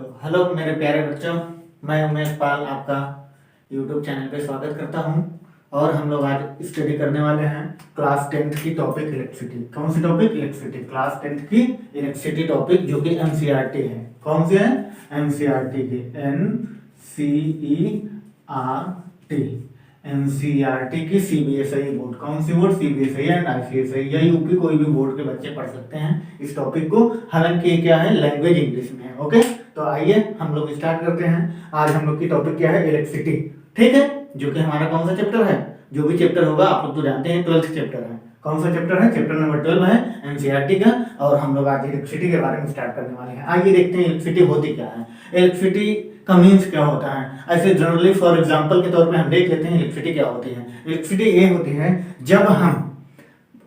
तो हेलो मेरे प्यारे बच्चों, मैं उमेश पाल आपका यूट्यूब चैनल पे स्वागत करता हूं। और हम लोग आज स्टडी करने वाले हैं क्लास 10th की टॉपिक इलेक्ट्रिसिटी। कौन सी टॉपिक? इलेक्ट्रिसिटी। क्लास 10th की इलेक्ट्रिसिटी टॉपिक जो कि एनसीईआरटी है। कौन सी है? एनसीईआरटी की। एनसीईआरटी। एनसीईआरटी की सीबीएसई बोर्ड। कौन सी बोर्ड? सीबीएसई एंड आईसीएसई या यूपी, कोई भी बोर्ड के बच्चे पढ़ सकते हैं इस टॉपिक को। हालांकि क्या है, लैंग्वेज इंग्लिश में है। ओके, तो आइए हम लोग स्टार्ट करते हैं। आज हम लोग की टॉपिक क्या है? इलेक्ट्रिसिटी। ठीक है, जो कि हमारा कौन सा चैप्टर है? जो भी चैप्टर होगा आप लोग तो जानते हैं, 12th चैप्टर है। कौन सा चैप्टर है? चैप्टर नंबर 12 है एनसीईआरटी का। और हम लोग आज इलेक्ट्रिसिटी के बारे में स्टार्ट करने वाले हैं। आइए देखते हैं इलेक्ट्रिसिटी होती क्या है, इलेक्ट्रिसिटी का मीन्स क्या होता है। ऐसे जनरली फॉर एग्जांपल के तौर पे हम देख लेते हैं इलेक्ट्रिसिटी क्या होती है। इलेक्ट्रिसिटी ये होती है जब हम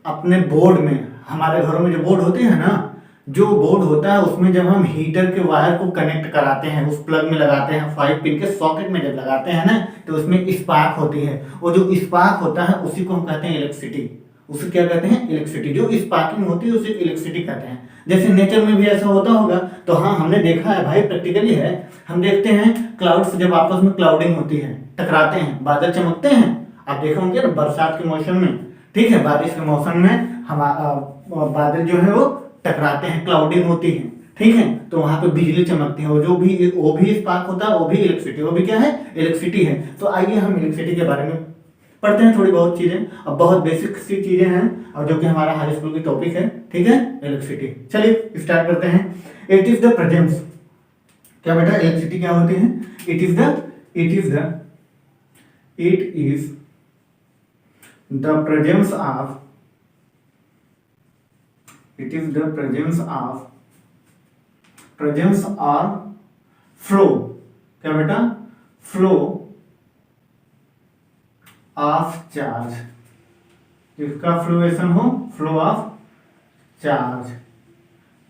अपने बोर्ड में, हमारे घरों में जो बोर्ड होते हैं ना, जो बोर्ड होता है उसमें जब हम हीटर के वायर को कनेक्ट कराते हैं, उस प्लग में लगाते हैं, 5 पिन के सॉकेट में जब लगाते हैं ना, तो उसमें स्पार्क होती है। वो जो स्पार्क होता है उसी को हम कहते हैं इलेक्ट्रिसिटी। उसे क्या कहते हैं? इलेक्ट्रिसिटी। जो स्पार्किंग होती है उसे इलेक्ट्रिसिटी कहते हैं। जैसे नेचर में भी ऐसा होता होगा, तो हाँ, हमने देखा है भाई, प्रैक्टिकली है। हम देखते हैं क्लाउड्स जब आपस में क्लाउडिंग होती है, टकराते हैं, बादल चमकते हैं। आप देखा होंगे ना बरसात के मौसम में, ठीक है, बारिश के मौसम में हमारा बादल जो है वो टकराते हैं, क्लाउडिंग होती है, ठीक है, तो वहां पे बिजली चमकती है। वो भी स्पार्क होता है, वो भी इलेक्ट्रिसिटी, वो भी क्या है? इलेक्ट्रिसिटी है। तो आइए हम इलेक्ट्रिसिटी के बारे में पढ़ते हैं थोड़ी बहुत चीजें। अब बहुत बेसिक सी चीजें हैं और जो कि हमारा हाई स्कूल की टॉपिक है, ठीक है, इलेक्ट्रिसिटी। चलिए स्टार्ट करते हैं। It is the presence. क्या बेटा? इलेक्ट्रिसिटी क्या होती है? It is the presence of presence or flow। क्या बेटा? Flow of charge. जिसका फ्लोएशन हो, फ्लो ऑफ चार्ज।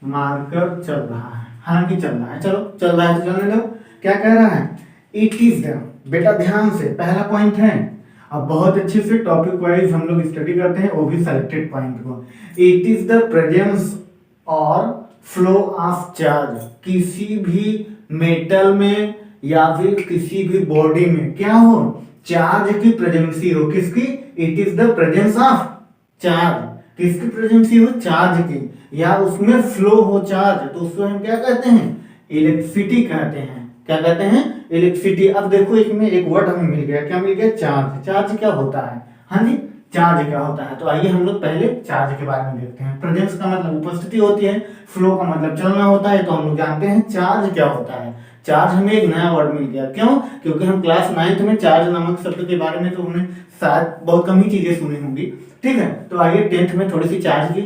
मार्कर चल रहा है, हालांकि चल रहा है, चलो चल रहा है तो चलने दो। क्या कह रहा है? इट इज द, बेटा ध्यान से, पहला पॉइंट है। अब बहुत अच्छे से टॉपिक वाइज हम लोग स्टडी करते हैं, वो भी सेलेक्टेड पॉइंट को। इट इज द प्रेजेंस और फ्लो ऑफ चार्ज। किसी भी मेटल में या फिर किसी भी बॉडी में क्या हो? चार्ज की प्रेजेंसी हो। किसकी? It is the presence of charge. किसकी प्रेजेंसी हो? चार्ज की। या उसमें फ्लो हो चार्ज, तो उसको हम क्या कहते हैं? इलेक्ट्रिसिटी कहते हैं। क्या कहते हैं? इलेक्ट्रिसिटी। अब देखो इसमें एक वर्ड हमें मिल गया। क्या मिल गया? चार्ज। चार्ज क्या होता है? हाँ जी, चार्ज क्या होता है? तो आइए हम लोग पहले चार्ज के बारे में देखते हैं। प्रेजेंस का मतलब उपस्थिति होती है, फ्लो का मतलब चलना होता है, तो हम लोग जानते हैं चार्ज क्या होता है। चार्ज हमें एक नया वर्ड मिल गया। क्यों? क्योंकि हम क्लास 9th में चार्ज नामक शब्द के बारे में तो हमने शायद बहुत कम ही चीजें सुनी होंगी, ठीक है। तो आइए 10th में थोड़ी सी चार्ज की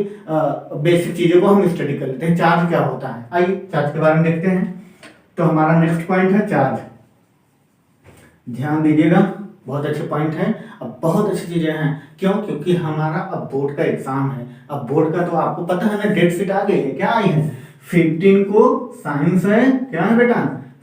बेसिक चीजों को हम स्टडी कर लेते हैं। चार्ज क्या होता है? आइए चार्ज के बारे में देखते हैं। तो हमारा नेक्स्ट पॉइंट है चार्ज। ध्यान दीजिएगा, बहुत अच्छे पॉइंट है। अब बहुत अच्छी चीजें हैं। क्यों? क्योंकि हमारा अब बोर्ड का एग्जाम है। अब बोर्ड का तो आपको पता है ना, डेट शीट आ गई है। क्या आई है? 15 को साइंस है। क्या है बेटा?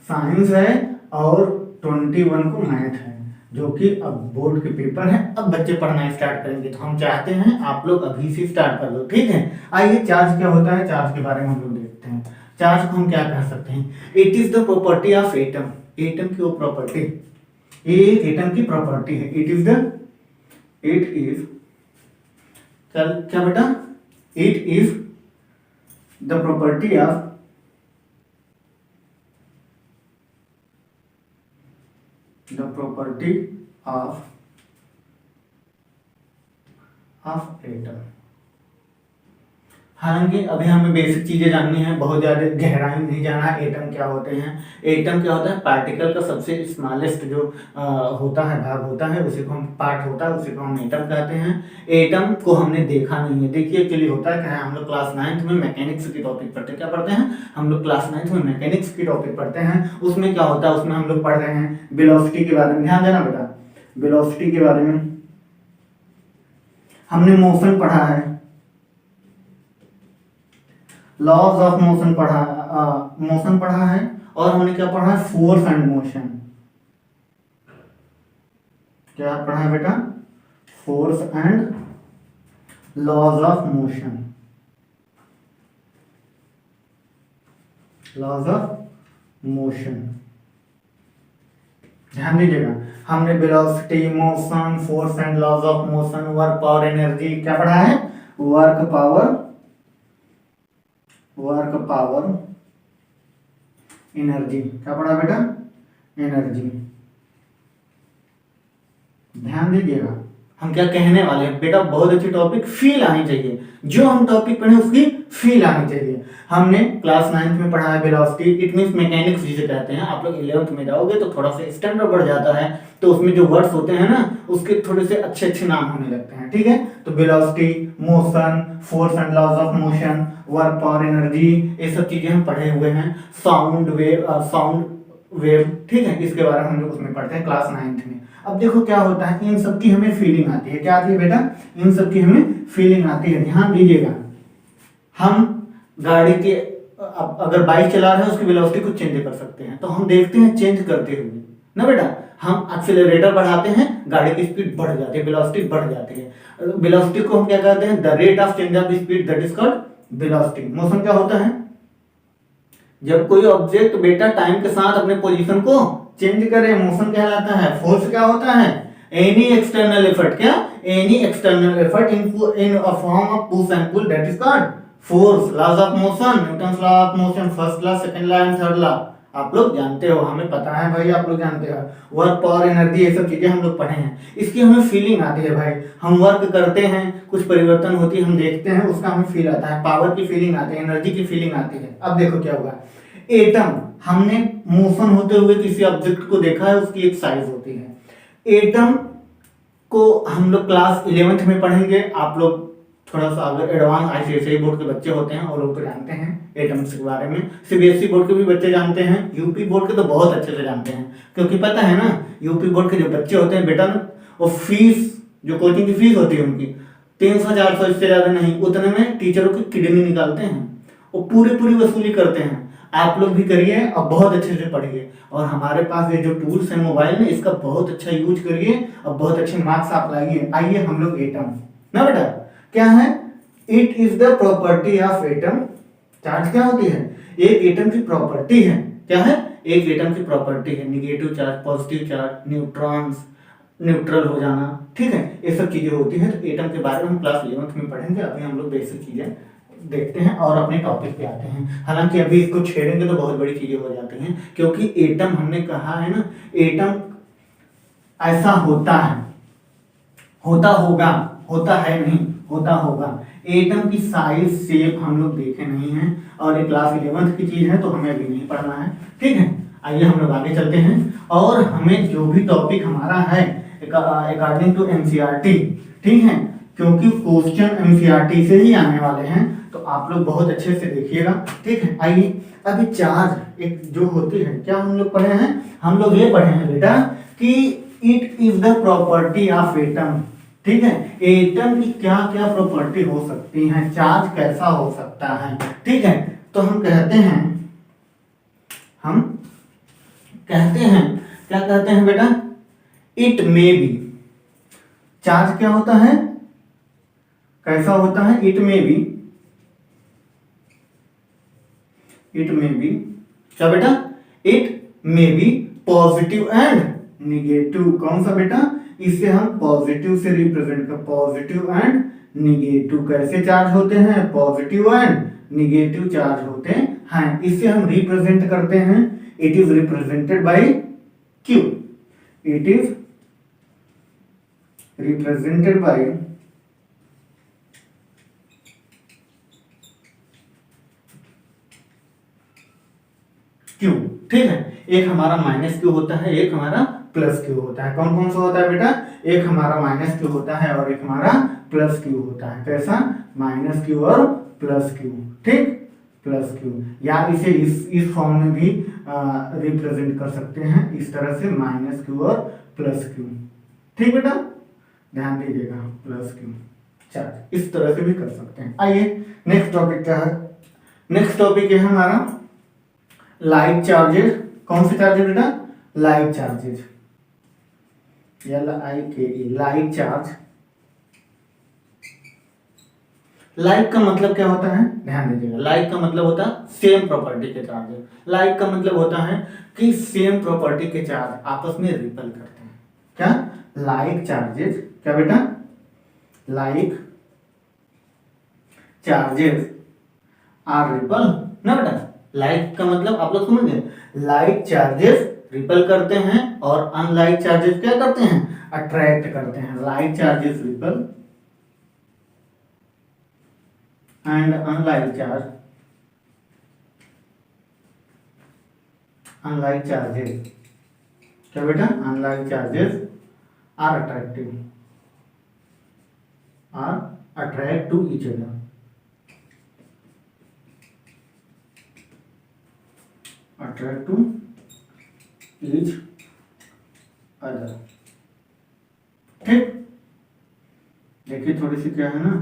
साइंस है। और 21 को मैथ है, जो कि अब बोर्ड के पेपर है। अब बच्चे पढ़ना स्टार्ट करेंगे, तो हम चाहते हैं आप लोग अभी से स्टार्ट कर लो, ठीक है। आइए चार्ज क्या होता है, चार्ज के बारे में हम लोग देखते हैं। चार्ज को हम क्या कह सकते हैं? It is the property of atom. Atom की वो प्रॉपर्टी, एक एटम की प्रॉपर्टी है। इट इज क्या बेटा? It is the property of atom. हालांकि अभी हमें बेसिक चीजें जाननी है, बहुत ज्यादा गहराई नहीं जाना है। एटम क्या होते हैं? एटम क्या होता है? पार्टिकल का सबसे स्मॉलेस्ट जो होता है, भाग होता है, उसी को हम पार्ट होता है, उसी को हम एटम कहते हैं। एटम को हमने देखा नहीं है। देखिए एक्चुअली होता है क्या है, हम लोग क्लास 9th में मैकेनिक्स की टॉपिक पढ़ते हैं। क्या पढ़ते हैं हम लोग? क्लास 9th में मैकेनिक्स की टॉपिक पढ़ते हैं। उसमें क्या होता है? उसमें हम लोग पढ़ रहे हैं वेलोसिटी के बारे में। ध्यान देना बेटा, वेलोसिटी के बारे में हमने मोशन पढ़ा है, लॉज ऑफ मोशन पढ़ा है। और हमने क्या पढ़ा है? Force and motion. क्या पढ़ा है बेटा? Force and laws of motion. Motion. ध्यान दीजिएगा, हमने velocity, motion, force and laws of motion, work power, energy क्या पढ़ा है? वर्क पावर एनर्जी क्या पढ़ा बेटा? एनर्जी। ध्यान दीजिएगा, हम क्या कहने वाले हैं बेटा, बहुत अच्छी टॉपिक फील आनी चाहिए, जो हम टॉपिक पढ़े उसकी फील आनी चाहिए। हमने क्लास 9th में पढ़ा है वेलोसिटी, इट मींस मैकेनिक्स जिसे कहते हैं। आप लोग 11th में जाओगे तो थोड़ा सा स्टैंडर्ड बढ़ जाता है, तो उसमें जो वर्ड्स होते हैं ना उसके थोड़े से अच्छे अच्छे नाम होने लगते हैं, ठीक है। तो velocity, motion, force and laws of motion, work power energy, ये सब चीजें हम पढ़े हुए हैं। साउंड वेव, ठीक है, इसके बारे में हम लोग उसमें पढ़ते हैं क्लास 9th में। अब देखो क्या होता है, इन सब की हमें फीलिंग आती है। क्या आती है बेटा? इन सब की हमें फीलिंग आती है। ध्यान दीजिएगा, हम गाड़ी के अगर बाइक चला रहे हैं उसकी वेलोसिटी को चेंज कर सकते हैं, तो हम देखते हैं चेंज करते हुए ना बेटा। हम एक्सीलरेटर बढ़ाते हैं, गाड़ी की स्पीड बढ़ जाती है, वेलोसिटी बढ़ जाती है। वेलोसिटी को हम क्या कहते हैं? The rate of change of speed, that is called velocity. Motion क्या होता है? जब कोई ऑब्जेक्ट बेटा टाइम के साथ अपने पोजीशन को चेंज करे, मोशन कहलाता है। फोर्स क्या होता है? एनी एक्सटर्नल एफर्ट, क्या? Any external effort in a form of push and pull, that is called force. Laws of motion, Newton's law of motion, first law, second law and third law आप लोग जानते हो, हमें पता है भाई, आप लोग जानते हो। वर्क पावर एनर्जी, ये सब चीजें हम लोग पढ़े हैं। इसकी हमें फीलिंग आती है भाई, हम वर्क करते हैं, कुछ परिवर्तन होती है, हम देखते हैं, उसका हमें फील आता है, पावर की फीलिंग आती है, एनर्जी की फीलिंग आती है। अब देखो क्या हुआ, एटम, हमने मोशन होते हुए किसी ऑब्जेक्ट को देखा है, उसकी एक साइज होती है। एटम को हम लोग क्लास 11th में पढ़ेंगे। आप लोग थोड़ा सा अगर एडवांस आईसीएसई बोर्ड के बच्चे होते हैं और लोग तो जानते हैं एटम्स के बारे में। सीबीएसई बोर्ड के भी बच्चे जानते हैं, यूपी बोर्ड के तो बहुत अच्छे से जानते हैं, क्योंकि पता है ना, यूपी बोर्ड के जो बच्चे होते हैं बेटा, वो फीस, जो कोचिंग की फीस होती है उनकी 300-400, इससे ज्यादा नहीं, उतने में टीचरों की किडनी निकालते हैं, वो पूरी वसूली करते हैं। आप लोग भी करिए और बहुत अच्छे से पढ़िए। और हमारे पास ये जो टूल्स हैं मोबाइल में, इसका बहुत अच्छा यूज करिए और बहुत अच्छे मार्क्स आप लाइए। आइए हम लोग एटम ना बेटा, क्या है? It is the property of atom. Charge क्या होती है? एक एटम की प्रॉपर्टी है। क्या है? एक एटम की प्रॉपर्टी है, negative charge, positive charge, neutrons, neutral हो जाना, ठीक है, ये सब चीजें होती हैं। तो एटम के बारे में हम क्लास 11th में पढ़ेंगे। अभी हम लोग बेसिक चीजें देखते हैं और अपने टॉपिक पे आते हैं। हालांकि अभी इसको छेड़ेंगे तो बहुत बड़ी चीजें हो जाती हैं, क्योंकि एटम हमने कहा है ना, एटम ऐसा होता है, होता होगा, होता है नहीं, होता होगा। एटम की साइज शेप हम लोग देखे नहीं हैं, और ये क्लास 11th की चीज है तो हमें अभी नहीं पढ़ना है, ठीक है। आइए हम लोग आगे चलते हैं, और हमें जो भी टॉपिक हमारा है अकॉर्डिंग टू एनसीईआरटी, ठीक है, क्योंकि क्वेश्चन एनसीईआरटी से ही आने वाले हैं, तो आप लोग बहुत अच्छे से देखिएगा, ठीक है। आइए, अभी चार्ज एक जो होती है, क्या हम लोग पढ़े हैं? हम लोग ये पढ़े हैं बेटा कि it is the property of atom, ठीक है। एटम की क्या क्या प्रॉपर्टी हो सकती है, चार्ज कैसा हो सकता है, ठीक है। तो हम कहते हैं क्या कहते हैं बेटा? It may be. चार्ज क्या होता है, कैसा होता है? It may be, it may be, क्या बेटा? It may be positive and negative. कौन सा बेटा? इसे हम पॉजिटिव से रिप्रेजेंट कर, पॉजिटिव एंड निगेटिव। कैसे चार्ज होते हैं? पॉजिटिव एंड निगेटिव चार्ज होते हैं। इसे हम रिप्रेजेंट करते हैं, it is represented by Q, it is represented by Q, ठीक है। एक हमारा माइनस क्यू होता है, एक हमारा प्लस क्यू होता है। कौन कौन सा होता है बेटा? एक हमारा माइनस क्यू होता है और एक हमारा प्लस क्यू होता है। कैसा? माइनस क्यू और प्लस क्यू, ठीक, प्लस क्यू। या इसे इस फॉर्म में भी रिप्रेजेंट कर सकते हैं, इस तरह से, माइनस क्यू और प्लस क्यू, ठीक बेटा, ध्यान दीजिएगा, प्लस क्यू चार्ज इस तरह से भी कर सकते हैं। आइए नेक्स्ट टॉपिक क्या है? नेक्स्ट टॉपिक है हमारा लाइट चार्जेस। कौन से चार्जेस बेटा? Light charges, LIKE, light charge. Like का मतलब क्या होता है, ध्यान दीजिएगा, लाइक का मतलब होता है सेम प्रॉपर्टी के चार्जेस। लाइक का मतलब होता है कि सेम प्रॉपर्टी के चार्ज आपस में रिपल करते हैं। क्या, लाइक चार्जेस, क्या बेटा, लाइक चार्जेस आर रिपल ना बेटा। लाइक का मतलब आप लोग समझ गए, लाइक चार्जेस रिपल करते हैं और अनलाइक चार्जेस क्या करते हैं, अट्रैक्ट करते हैं। Like charges repel and unlike charges, क्या बेटा, unlike charges are attract to each other, attract to each other. ठीक, देखिए थोड़ी सी क्या है ना,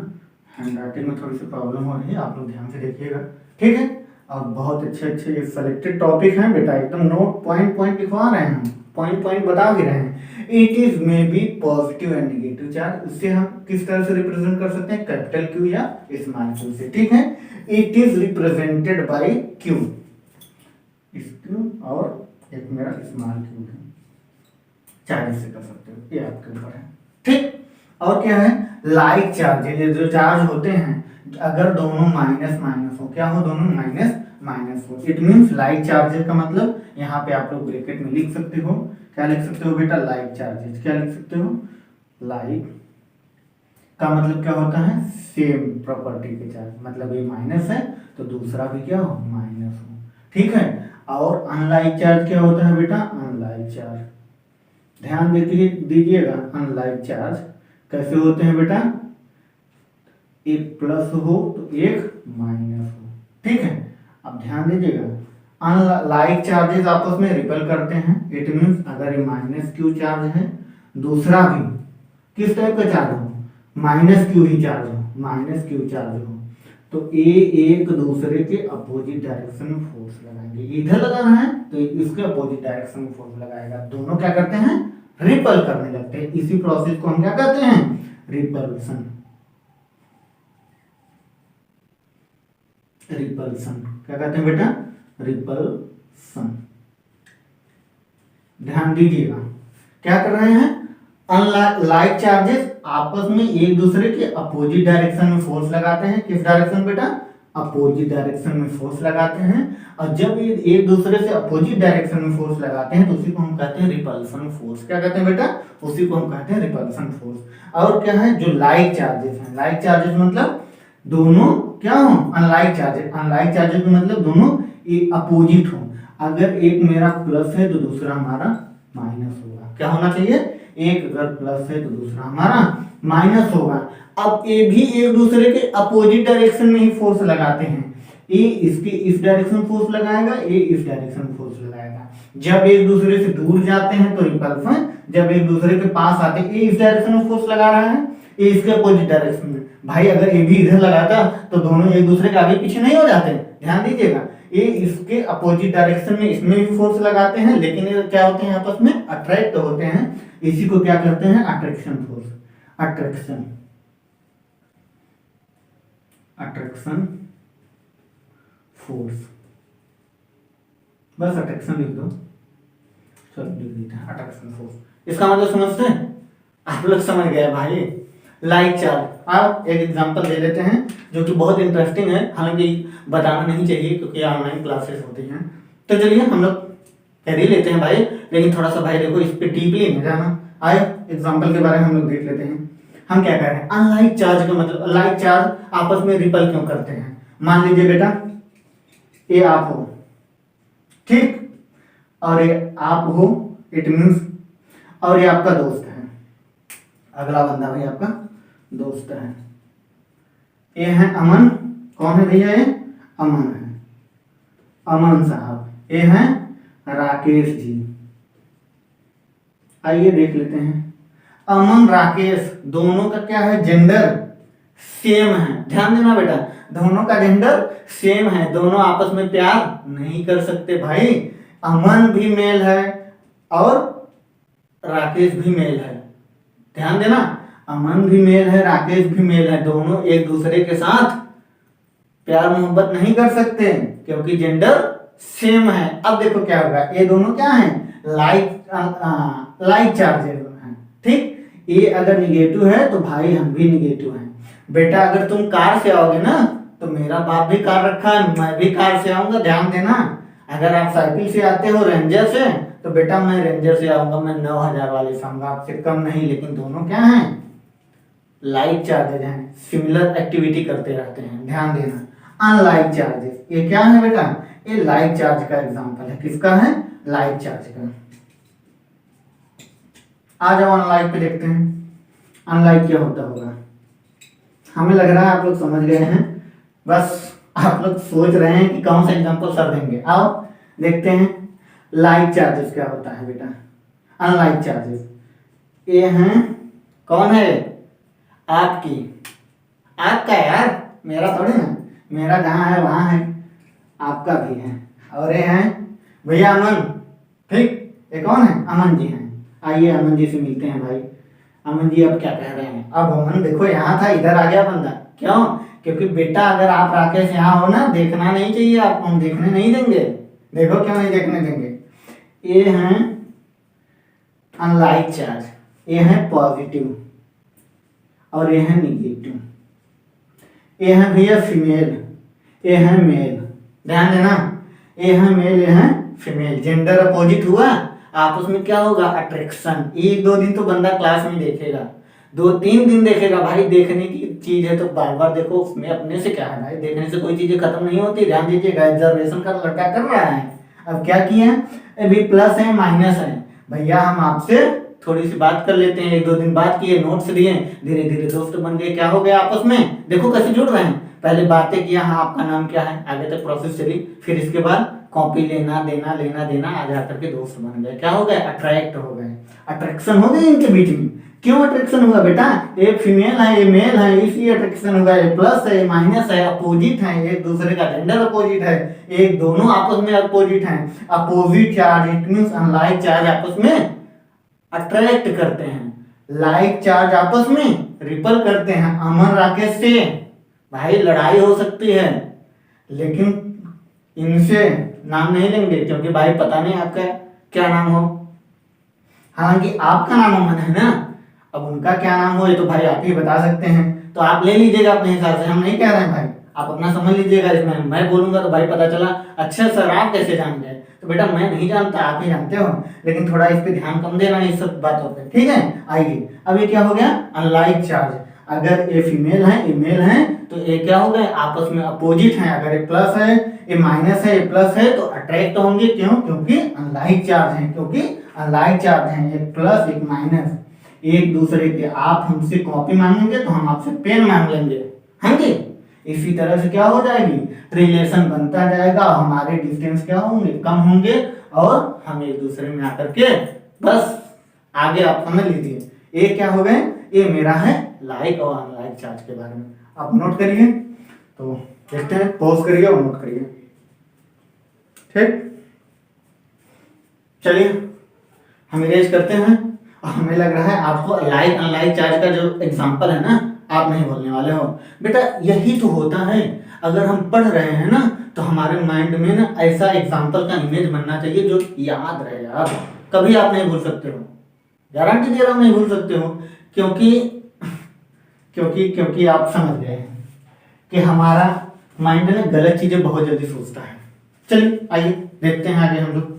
हैंड राइटिंग में थोड़ी सी प्रॉब्लम हो रही है, आप लोग ध्यान से देखिएगा। ठीक है, और बहुत अच्छे अच्छे ये सेलेक्टेड टॉपिक हैं बेटा, एकदम नोट पॉइंट पॉइंट लिखवा रहे हैं हम, पॉइंट पॉइंट बता भी रहे हैं। It is may be positive and negative charge, उससे हम किस तरह से रिप्रेजेंट कर सकते हैं, कैपिटल क्यू या स्मॉल क्यू से। ठीक है, it is represented by Q, इस क्यू और एक मेरा स्मॉल क्यू है, चार्ज से कर सकते हो, ये आपके ऊपर है। ठीक, और क्या है, लाइक चार्जेस जो चार्ज होते हैं अगर दोनों माइनस माइनस हो, क्या हो, दोनों माइनस माइनस हो, इट मींस लाइक चार्जेस का मतलब यहाँ पे आप लोग ब्रैकेट में लिख सकते हो, क्या लिख सकते हो बेटा, लाइक चार्जेस, क्या लिख सकते हो, लाइक का मतलब क्या होता है, सेम प्रॉपर्टी के चार्ज, मतलब ये माइनस है तो दूसरा भी क्या हो, माइनस हो। ठीक है, और अनलाइक चार्ज क्या होता है बेटा, अनलाइक चार्ज, ध्यान दीजिएगा, अनलाइक चार्ज कैसे होते हैं बेटा, एक प्लस हो तो एक माइनस हो। ठीक है, अब ध्यान दीजिएगा, अनलाइक चार्जेस आपस में रिपल करते हैं, इट मींस अगर ये माइनस क्यू चार्ज है, दूसरा भी किस टाइप का चार्ज हो, माइनस क्यू ही चार्ज हो, माइनस क्यू चार्ज हो, तो ये एक दूसरे के अपोजिट डायरेक्शन में फोर्स लगाएंगे। इधर लगाना है तो इसके अपोजिट डायरेक्शन में फोर्स लगाएगा, दोनों क्या करते हैं, रिपल करने लगते हैं। इसी प्रोसेस को हम क्या कहते हैं, रिपल्सन। रिपल्सन क्या कहते हैं बेटा, रिपल्सन। ध्यान दीजिएगा, क्या कर रहे हैं, अनलाइक चार्जेस आपस में एक दूसरे के अपोजिट डायरेक्शन में फोर्स लगाते हैं। किस डायरेक्शन बेटा, अपोजिट डायरेक्शन में फोर्स लगाते हैं, और जब ये एक दूसरे से अपोजिट डायरेक्शन में फोर्स लगाते हैं तो उसी को हम कहते हैं रिपल्सन फोर्स। क्या कहते हैं बेटा, उसी को हम कहते हैं रिपल्सन फोर्स। और क्या है, जो लाइक चार्जेस हैं, लाइक चार्जेस मतलब दोनों क्या हो, अनलाइक चार्जेस, अनलाइक चार्जेस मतलब दोनों अपोजिट हो, अगर एक मेरा प्लस है तो दूसरा हमारा माइनस होगा। क्या होना चाहिए, एक अगर प्लस है तो दूसरा हमारा माइनस होगा। अब ये भी एक दूसरे के अपोजिट डायरेक्शन में ही फोर्स लगाते हैं, ये इसके इस डायरेक्शन में फोर्स लगाएगा, ये इस डायरेक्शन में फोर्स लगाएगा। जब एक दूसरे से दूर जाते हैं तो रिपल्सन, जब एक दूसरे के पास आते हैं, ये इस डायरेक्शन में फोर्स लगा रहा है, ये इसके अपोजिट डायरेक्शन में। भाई अगर ये भी इधर लगाता तो दोनों एक दूसरे के आगे पीछे नहीं हो जाते, ध्यान दीजिएगा, ये इसके अपोजिट डायरेक्शन में इसमें भी फोर्स लगाते हैं, लेकिन ये क्या होते हैं, आपस में अट्रैक्ट होते हैं। इसी को क्या करते हैं, attraction force, attraction attraction force, बस अट्रैक्शन लिख दो, चलो लिख देते हैं अट्रैक्शन फोर्स। इसका मतलब समझते हैं आप लोग, समझ गए भाई। लाइक चार्ज, आप एक एग्जांपल दे देते हैं जो कि बहुत इंटरेस्टिंग है, हालांकि बताना नहीं चाहिए क्योंकि ऑनलाइन क्लासेस होती हैं। तो चलिए हम लोग कर ही लेते हैं भाई, लेकिन थोड़ा सा भाई देखो इस पे डीपली नहीं जाना। आए एग्जांपल के बारे में हम लोग देख लेते हैं। हम क्या कह रहे हैं, अनलाइक चार्ज का मतलब, लाइक चार्ज आपस में रिपल क्यों करते हैं। मान लीजिए बेटा ये आप हो, ठीक, और ये आप हो, इट मीन्स, और ये आपका दोस्त है, अगला बंदा भाई आपका दोस्त है, ये है अमन, कौन है भैया, ये अमन है, अमन साहब। ये हैं राकेश जी। आइए देख लेते हैं, अमन राकेश दोनों का क्या है, जेंडर सेम है। ध्यान देना बेटा, दोनों का जेंडर सेम है, दोनों आपस में प्यार नहीं कर सकते भाई। अमन भी मेल है और राकेश भी मेल है, ध्यान देना। अमन भी मेल है, राकेश भी मेल है, दोनों एक दूसरे के साथ प्यार मोहब्बत नहीं कर सकते क्योंकि जेंडर सेम है। अब देखो क्या होगा, ये दोनों क्या है, लाइक चार्जेस हैं, ठीक। ये अगर निगेटिव है तो भाई हम भी निगेटिव हैं। बेटा अगर तुम कार से आओगे ना तो मेरा बाप भी कार रखा है, मैं भी कार से आऊंगा, ध्यान देना। अगर आप साइकिल से आते हो रेंजर से तो बेटा मैं रेंजर से आऊंगा, मैं 9,000 वाले से आऊंगा, आपसे कम नहीं। लेकिन दोनों क्या हैं, लाइक चार्जेस हैं, सिमिलर एक्टिविटी करते रहते हैं, ध्यान देना। अनलाइक चार्जेस, ये क्या है बेटा, ये लाइक चार्ज का एग्जांपल है। किसका है, लाइक चार्ज का। आ जाओ अनलाइक पे देखते हैं, अनलाइक क्या होता होगा। हमें लग रहा है आप लोग समझ गए हैं, बस आप लोग सोच रहे हैं कि कौन सा एग्जांपल सर देंगे। आओ देखते हैं लाइक चार्जेस क्या होता है बेटा। अनलाइक चार्जेस ये हैं, कौन है, आपकी, आपका यार, मेरा थोड़ी ना, मेरा जहाँ है वहाँ है, आपका भी है। और ये है भैया अमन, ठीक। ये कौन है, अमन जी हैं। आइए अमन जी से मिलते हैं भाई। अमन जी अब क्या कह रहे हैं। अब अमन देखो यहाँ था, इधर आ गया बंदा, क्यों, क्योंकि बेटा अगर आप राकेश यहाँ हो ना, देखना नहीं चाहिए आपको, हम देखने नहीं देंगे। देखो क्यों नहीं देखने देंगे। ये हैं अनलाइक चार्ज, ये है पॉजिटिव और ये है निगेटिव। ये है भैया फीमेल, ये है मेल, ध्यान देना। ये है मेल, ये है फीमेल, जेंडर अपोजिट हुआ, आपस में क्या होगा, अट्रैक्शन। एक दो दिन तो बंदा क्लास में देखेगा, 2-3 दिन देखेगा भाई, देखने की चीज है तो बार बार देखो। उसमें अपने से क्या है भाई, देखने से कोई चीजें खत्म नहीं होती। ध्यान दीजिएगा, ऑब्जर्वेशन का लड़का कर रहा है। अब क्या किए, अभी प्लस है माइनस है, भैया हम आपसे थोड़ी सी बात कर लेते हैं। 1-2 दिन बात किए, नोट्स दिए, धीरे धीरे दोस्त बन गए, क्या हो गया आपस में, देखो कैसे जुड़ रहे हैं। पहले बातें किया, हाँ आपका नाम क्या है, आगे तक प्रोसेस चली, फिर इसके बाद कॉपी लेना देना लेना देना, आज आकर के दोस्त बन गए, क्या हो गए, अट्रैक्ट हो गए, अट्रैक्शन हो गई इनके बीच में। क्यों अट्रैक्शन हुआ बेटा, ये फीमेल है ये मेल है, इसलिए अट्रैक्शन हुआ। ये प्लस है ये माइनस है, अपोजिट है, एक दूसरे का जेंडर अपोजिट है, एक दोनों आपस में अपोजिट हैं। Opposite charge it means unlike charge आपस में अट्रैक्ट करते हैं, लाइक चार्ज आपस में रिपल करते हैं। अमन राकेश से भाई लड़ाई हो सकती है, लेकिन इनसे नाम नहीं लेंगे क्योंकि भाई पता नहीं आपका क्या नाम हो। हालांकि आपका नाम अमन है ना, अब उनका क्या नाम हो ये तो भाई आप ही बता सकते हैं, तो आप ले लीजिएगा अपने हिसाब से, हम नहीं कह रहे हैं भाई, आप अपना समझ लीजिएगा। इसमें मैं बोलूंगा तो भाई पता चला अच्छा सर आप कैसे जान गए, तो बेटा मैं नहीं जानता, आप ही जानते हो, लेकिन थोड़ा इस पे ध्यान कम देना इस सब बातों पे, ठीक है। आइए अब ये क्या हो गया, अनलाइक चार्ज। अगर ये फीमेल है ये मेल है तो ये क्या हो गए, आपस में अपोजिट है। अगर ये प्लस है ये माइनस है ये प्लस है तो अट्रैक्ट होंगे, क्यों, क्योंकि अनलाइक चार्ज है, क्योंकि अनलाइक चार्ज है, एक प्लस एक माइनस, एक दूसरे के। आप हमसे कॉपी मांगेंगे तो हम आपसे पेन मांग लेंगे, हाँ जी। इसी तरह से क्या हो जाएगी, रिलेशन बनता जाएगा, हमारे डिस्टेंस क्या होंगे, कम होंगे, और हम एक दूसरे में आकर के बस आगे आप समझ लीजिए। ये क्या हो गए, ये मेरा है लाइक और अनलाइक चार्ज के बारे में, आप नोट करिए। तो देखते हैं, पॉज करिए और नोट करिए, ठीक। चलिए हम इरेज करते हैं। और हमें लग रहा है आपको लाइक अनलाइक चार्ज का जो एग्जांपल है ना, आप नहीं बोलने वाले हो बेटा। यही तो होता है, अगर हम पढ़ रहे हैं ना तो हमारे माइंड में ना ऐसा एग्जांपल का इमेज बनना चाहिए जो याद रहे यार, कभी आप नहीं भूल सकते हो, गारंटी दे रहा हूं नहीं भूल सकते हो। क्योंकि क्योंकि क्योंकि आप समझ गए हैं कि हमारा माइंड ना गलत चीजें बहुत जल्दी सोचता है। चलिए आइए देखते हैं आगे हम लोग।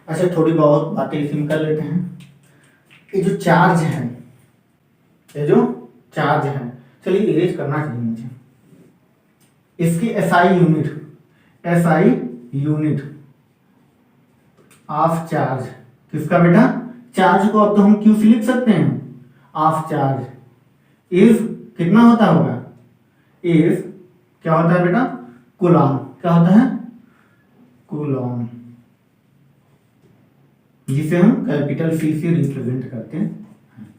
अच्छा थोड़ी बहुत बातें इसी में कर लेते हैं। ये जो चार्ज है, ये जो चार्ज है, चलिए इरेज करना चाहिए मुझे। इसकी एसआई यूनिट ऑफ चार्ज, किसका बेटा, चार्ज को अब तो हम क्यू से लिख सकते हैं, ऑफ चार्ज इज कितना होता होगा, इज क्या होता है बेटा, कूलॉम। क्या होता है, कूलॉम, जिसे हम कैपिटल सी से रिप्रेजेंट करते हैं।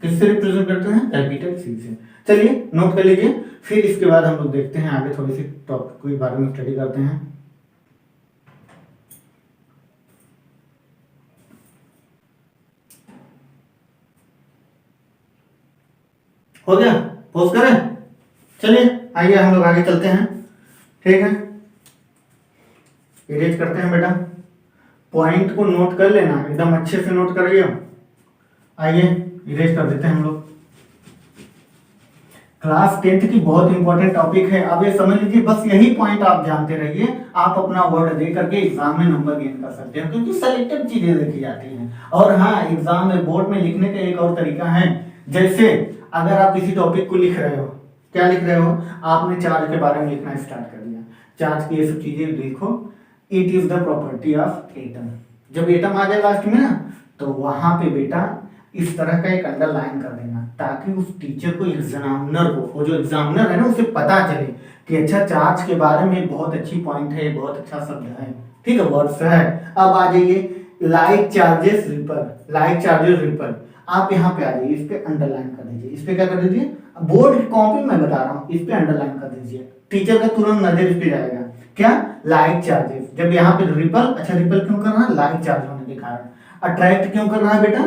किससे रिप्रेजेंट करते हैं, कैपिटल सी से। चलिए नोट कर लीजिए, फिर इसके बाद हम लोग देखते हैं आगे थोड़ी सी टॉपिक के बारे में स्टडी करते हैं। हो गया, पोज करें। चलिए आइए हम लोग आगे चलते हैं। ठीक है, इरेज करते हैं बेटा। पॉइंट को नोट कर लेना, एकदम अच्छे से नोट करिए। आइए इरेज कर देते हैं हम लोग। क्लास 10th की बहुत इंपॉर्टेंट टॉपिक है। अब ये समझ लीजिए, बस यही पॉइंट आप जानते रहिए, आप अपना वर्ड दे करके एग्जाम में नंबर गेन कर सकते हैं, क्योंकि सेलेक्टिव चीजें देखी जाती हैं। और हाँ, एग्जाम में बोर्ड में लिखने का एक और तरीका है। जैसे अगर आप किसी टॉपिक को लिख रहे हो, क्या लिख रहे हो, आपने चार्ज के बारे में लिखना स्टार्ट कर दिया। चार्ज की ये सब चीजें देखो। It is the property of atom. जब एटम आ जाए लास्ट में ना, तो वहां पे बेटा इस तरह का एक अंडरलाइन कर देना, ताकि उस टीचर को, एग्जामिनर को, वो जो एग्जामिनर है ना, उसे पता चले कि अच्छा चार्ज के बारे में बहुत अच्छी पॉइंट है, बहुत अच्छा शब्द है। ठीक है, वर्ड्स है। अब आ जाइए, like charges ripple. Like charges ripple, आप यहाँ पे आ जाइए, इस पे अंडरलाइन कर दीजिए। इस पे क्या कर दीजिए, बोर्ड की कॉपी मैं बता रहा हूँ, इस पे अंडरलाइन कर दीजिए। टीचर का तुरंत नजर इस पे जाएगा। क्या, लाइक चार्जेस। जब यहाँ पे रिपल, अच्छा रिपल क्यों कर रहा है, लाइक चार्ज होने के कारण। अट्रैक्ट क्यों कर रहा है बेटा,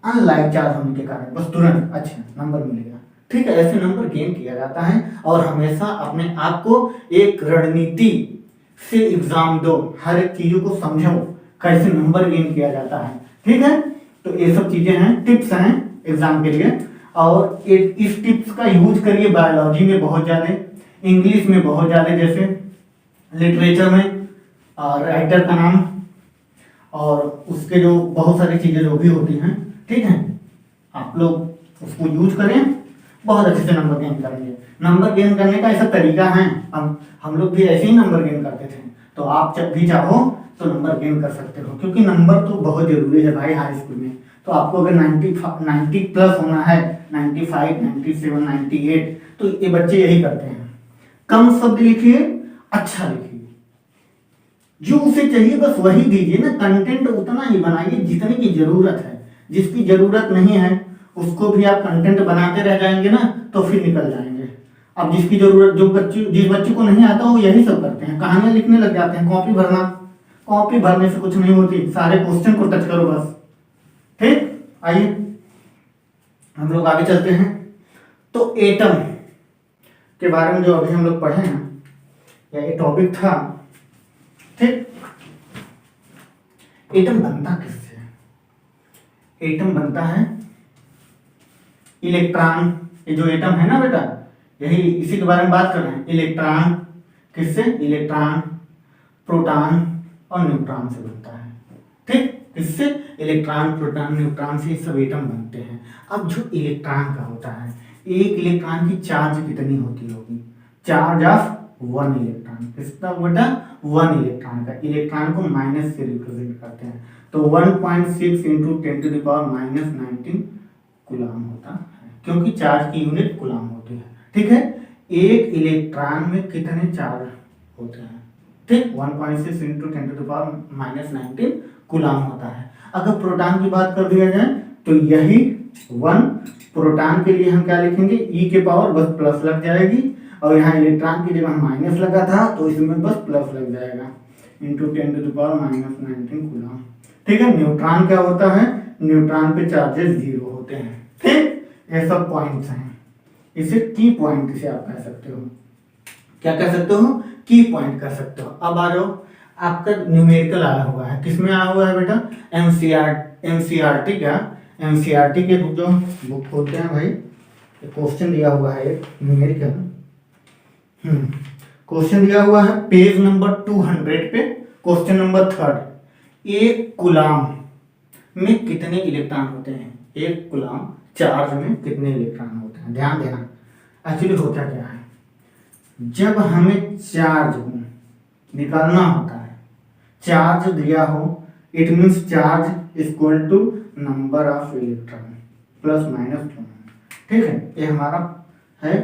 अनलाइक चार्ज होने के कारण। बस तुरंत अच्छा नंबर मिलेगा। ठीक है, ऐसे नंबर गेन किया जाता है। और हमेशा अपने आप को एक रणनीति से एग्जाम दो, हर एक चीजों को समझो कैसे नंबर गेन किया जाता है। ठीक है, तो ये सब चीजें हैं, टिप्स हैं एग्जाम के लिए। और इस टिप्स का यूज करिए बायोलॉजी में बहुत ज्यादा, इंग्लिश में बहुत ज्यादा, जैसे लिटरेचर में राइटर का नाम और उसके जो बहुत सारी चीजें जो भी होती हैं। ठीक है, आप लोग उसको यूज करें, बहुत अच्छे से नंबर गेन करेंगे। नंबर गेन करने का ऐसा तरीका है, हम लोग भी ऐसे ही नंबर गेन करते थे, तो आप जब भी चाहो तो नंबर गेन कर सकते हो, क्योंकि नंबर तो बहुत जरूरी है भाई हाई स्कूल में। तो आपको अगर 90 प्लस होना है, 95, 97, 98, तो ये बच्चे यही करते हैं। कम शब्द लिखिए, अच्छा लिखिए, जो उसे चाहिए बस वही दीजिए ना। कंटेंट उतना ही बनाइए जितने की जरूरत है। जिसकी जरूरत नहीं है उसको भी आप कंटेंट बनाते रह जाएंगे ना, तो फिर निकल जाएंगे। अब जिसकी जरूरत, जिस बच्चे को नहीं आता वो यही सब करते हैं, कहानियां लिखने लग जाते हैं, कॉपी भरना। कॉपी भरने से कुछ नहीं होती, सारे क्वेश्चन को टच करो बस। ठीक, आइए हम लोग आगे चलते हैं। तो एटम के बारे में जो अभी हम लोग पढ़े हैं, या ये टॉपिक था। ठीक, एटम बनता किससे, एटम बनता है इलेक्ट्रॉन। ये जो एटम है ना बेटा, यही इसी के बारे में बात कर रहे हैं। इलेक्ट्रॉन किससे, इलेक्ट्रॉन, प्रोटॉन और न्यूट्रॉन से बनता है। ठीक, किससे, इलेक्ट्रॉन, प्रोटॉन, न्यूट्रॉन से सब एटम बनते हैं। अब जो इलेक्ट्रॉन का होता है, एक इलेक्ट्रॉन की चार्ज कितनी होती होगी, चार्ज ऑफ 1 इलेक्ट्रॉन। किसका बेटा, 1 इलेक्ट्रॉन का। इलेक्ट्रॉन को माइनस से रिप्रेजेंट करते हैं, तो 1.6 इंटू 10⁻⁻19 कूलम होता है, क्योंकि चार्ज की यूनिट कूलम होती है। ठीक है, एक इलेक्ट्रॉन में कितने चार्ज होते हैं, ठीक, 1.6 इंटू 10⁻⁻19 कूलम होता है। अगर प्रोटॉन की बात कर दिया जाए तो यही 1, प्रोटॉन के लिए हम क्या लिखेंगे, ई के पावर बस प्लस लग जाएगी, और यहाँ इलेक्ट्रॉन की जगह माइनस लगा था तो इसमें बस प्लस लग जाएगा, इंटू 10⁻⁻19 कूलम। ठीक है, न्यूट्रॉन क्या होता है, न्यूट्रॉन पे चार्जेस 0 होते हैं। ठीक, ये सब पॉइंट्स हैं, इसे की पॉइंट इसे आप कह सकते हो। क्या कह सकते हो, की पॉइंट कह सकते हो। अब आ जाओ, आपका न्यूमेरिकल आया हुआ है, किसमें आया हुआ है बेटा, एनसीईआरटी का। एनसीईआरटी के जो बुक होते हैं भाई, क्वेश्चन दिया हुआ है एक न्यूमेरिकल, क्वेश्चन दिया हुआ है पेज नंबर 200 पे, क्वेश्चन नंबर 3। एक कूलम में कितने इलेक्ट्रॉन होते हैं, एक कूलम चार्ज में कितने इलेक्ट्रॉन होते हैं, ध्यान देना। एक्चुअली होता क्या है, जब हमें चार्ज निकालना होता है, चार्ज दिया हो, it means charge equal to number of electron plus minus 2। ठीक है, ये हमारा है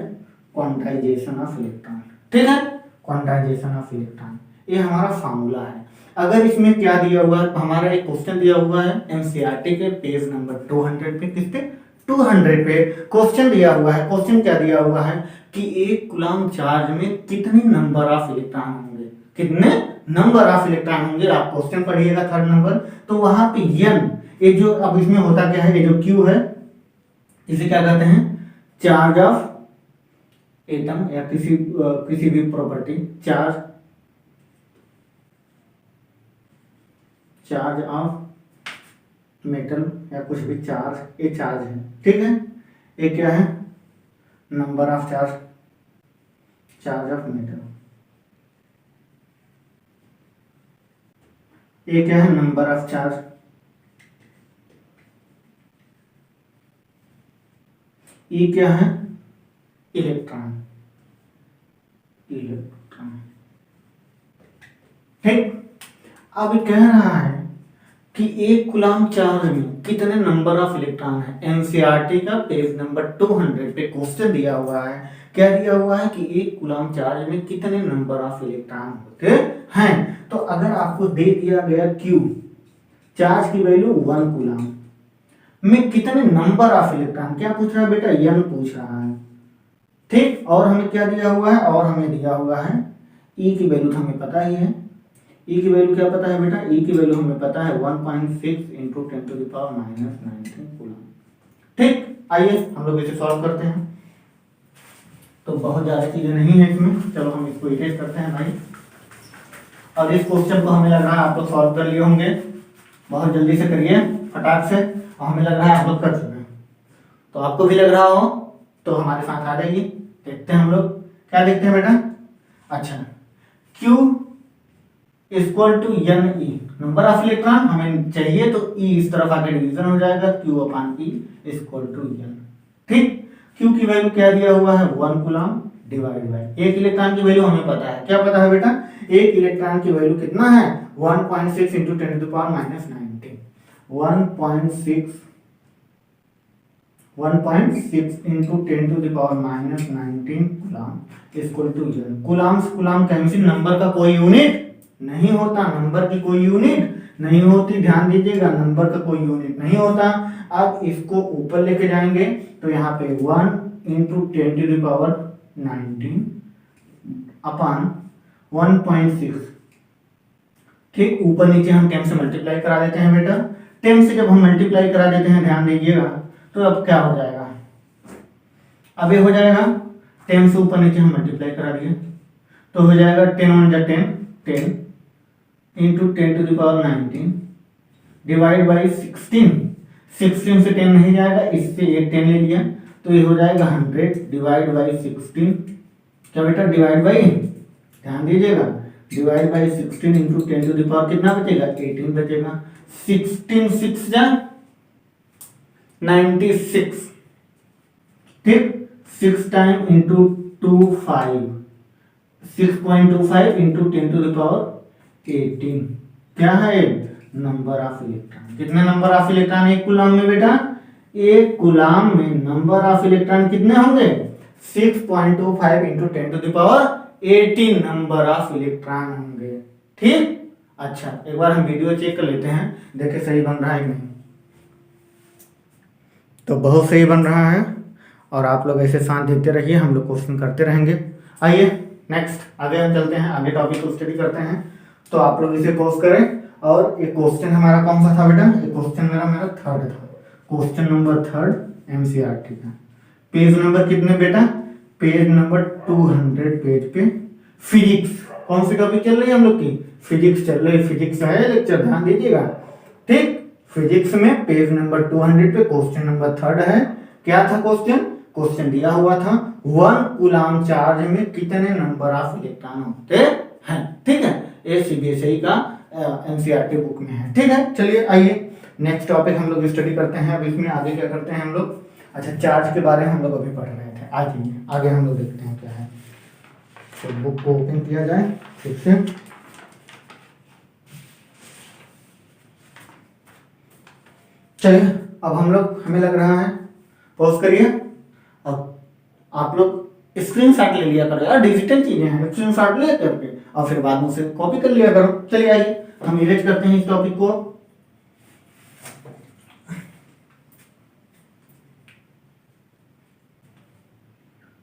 क्वांटाइजेशन ऑफ इलेक्ट्रॉन। ठीक है, क्वांटाइजेशन ऑफ इलेक्ट्रॉन, ये हमारा फॉर्मूला है। अगर इसमें क्या दिया हुआ है, हमारा एक क्वेश्चन दिया हुआ है एनसीईआरटी के पेज नंबर 200 पे, किस पे, 200 पे क्वेश्चन दिया हुआ है। क्वेश्चन क्या दिया हुआ है कि एक कूलम चार्ज में कितने नंबर ऑफ इलेक्ट्रॉन होंगे, कितने नंबर ऑफ इलेक्ट्रॉन होंगे। आप क्वेश्चन पढ़िएगा 3rd नंबर, तो वहां पे n, ये जो अब इसमें होता क्या है, ये जो q है इसे क्या कहते हैं, चार्ज ऑफ एटम या किसी भी प्रॉपर्टी, चार्ज ऑफ मेटल या कुछ भी चार्ज, ये चार्ज है, ठीक है। ये क्या है, number of charge of metal, ये क्या है, नंबर ऑफ चार्ज, ये क्या है, इलेक्ट्रॉन, ठीक। अब कह रहा है कि एक कूलम्ब चार्ज में कितने नंबर ऑफ इलेक्ट्रॉन है। एनसीईआरटी का पेज नंबर 200 पे क्वेश्चन दिया हुआ है। क्या दिया हुआ है कि एक कूलम्ब चार्ज में कितने नंबर ऑफ इलेक्ट्रॉन होते हैं। तो अगर आपको दे दिया गया Q, चार्ज की वैल्यू 1 कूलम्ब में कितने नंबर ऑफ इलेक्ट्रॉन, क्या पूछ रहा है बेटा, n पूछ रहा है, ठीक। और हमें क्या दिया हुआ है, और हमें दिया हुआ है E की वैल्यू तो हमें पता ही है। E की वैल्यू क्या पता है बेटा, E की वैल्यू हमें पता है 1.6 × 10⁻⁻19 कूलम्ब, ठीक। आइए हम लोग इसे सॉल्व करते हैं। तो बहुत ज़्यादा चीज़ें नहीं है इसमें, चलो हम इसको इरेज करते हैं भाई। और इस क्वेश्चन को हमें लग रहा है आप लोग सॉल्व कर लिए होंगे, बहुत जल्दी से करिए फटाक से, और हमें लग रहा है आप लोग कर चुके हैं। तो आपको भी लग रहा हो तो हमारे साथ आ जाइए, देखते हैं हम लोग क्या देखते हैं बेटा। अच्छा, Q equal to N E, number of electron हमें चाहिए, तो E इस तरफ आके डिवीजन हो जाएगा, Q/E इक्वल टू एन, ठीक। Q की वैल्यू क्या दिया हुआ है, 1 कूलम्ब डिवाइड बाय एक इलेक्ट्रॉन की वैल्यू हमें पता है, क्या पता है बेटा, एक इलेक्ट्रॉन की वैल्यू कितना है, 1.6 × 10⁻⁻19, 1.6 × 10⁻⁻19 coulomb equal to N. Coulomb chemistry number का कोई यूनिट नहीं होता, नंबर की कोई यूनिट नहीं होती, ध्यान दीजिएगा, नंबर का कोई यूनिट नहीं होता। अब इसको ऊपर लेके जाएंगे तो यहाँ पे 1 × 10⁻19 अपॉन 1.6, ठीक। ऊपर नीचे हम 10 से मल्टीप्लाई करा देते हैं बेटा। 10 से जब हम मल्टीप्लाई करा देते हैं, ध्यान दीजिएगा, तो अब क्या हो जाएगा, अब ये हो जाएगा 10 से ऊपर नीचे हम मल्टीप्लाई करा दिए तो हो जाएगा 10 × 10 × 10⁻19 डिवाइड बाई 16 से 10 नहीं जाएगा, इससे एक 10 ले लिया तो ये हो जाएगा 100 डिवाइड बाई 16, क्या बेटा, डिवाइड बाई, ध्यान दीजिएगा, डिवाइड बाई 16 × 10⁻, कितना बचेगा, 18 बचेगा। 16 6 जा 96, ठीक। 6 टाइम इंटू 25, 6.25 × 10⁻18, क्या है, नंबर ऑफ इलेक्ट्रॉन। कितने नंबर ऑफ इलेक्ट्रॉन एक कूलम्ब में बेटा, एक कूलम्ब में नंबर ऑफ इलेक्ट्रॉन कितने होंगे, 6.25 × 10⁻18 नंबर ऑफ इलेक्ट्रॉन होंगे, ठीक। अच्छा, एक बार हम वीडियो चेक कर लेते हैं, देखे सही बन रहा है कि नहीं। तो बहुत सही बन रहा है, और आप लोग ऐसे साथ देते रहिए, हम लोग क्वेश्चन करते रहेंगे। आइए नेक्स्ट आगे हम चलते हैं, आगे टॉपिक को स्टडी करते हैं। तो आप लोग इसे पॉज करें। और ये क्वेश्चन हमारा कौन सा था बेटा, ये क्वेश्चन मेरा थर्ड था, क्वेश्चन नंबर 3 एनसीईआरटी का। पेज नंबर कितने बेटा, पेज नंबर 200 पेज पे। फिजिक्स, कौन सी टॉपिक चल रही है हम लोग की, फिजिक्स चल रही है, फिजिक्स है लेक्चर, ध्यान दीजिएगा, ठीक। फिजिक्स में पेज नंबर 200 पे क्वेश्चन नंबर 3 है। क्या था क्वेश्चन दिया हुआ था 1 कूलम्ब चार्ज में कितने नंबर ऑफ इलेक्ट्रॉन होते हैं, ठीक है। ये सीबीएसई का एनसीईआरटी बुक में है, ठीक है। चलिए आइए नेक्स्ट टॉपिक हम लोग स्टडी करते हैं। अब इसमें आगे क्या करते हैं हम लोग, अच्छा, चार्ज के बारे में हम लोग अभी पढ़ रहे थे, आगे हम लोग देखते हैं क्या है। तो बुक को ओपन किया जाए ठीक से। चलिए अब हम लोग, हमें लग रहा है, पॉज करिए। अब आप लोग स्क्रीनशॉट ले लिया करो यार, डिजिटल चीजें हैं, स्क्रीनशॉट ले करके और फिर बाद में उसे कॉपी कर लिया करो। चलिए आइए हम इरेज करते हैं इस टॉपिक को।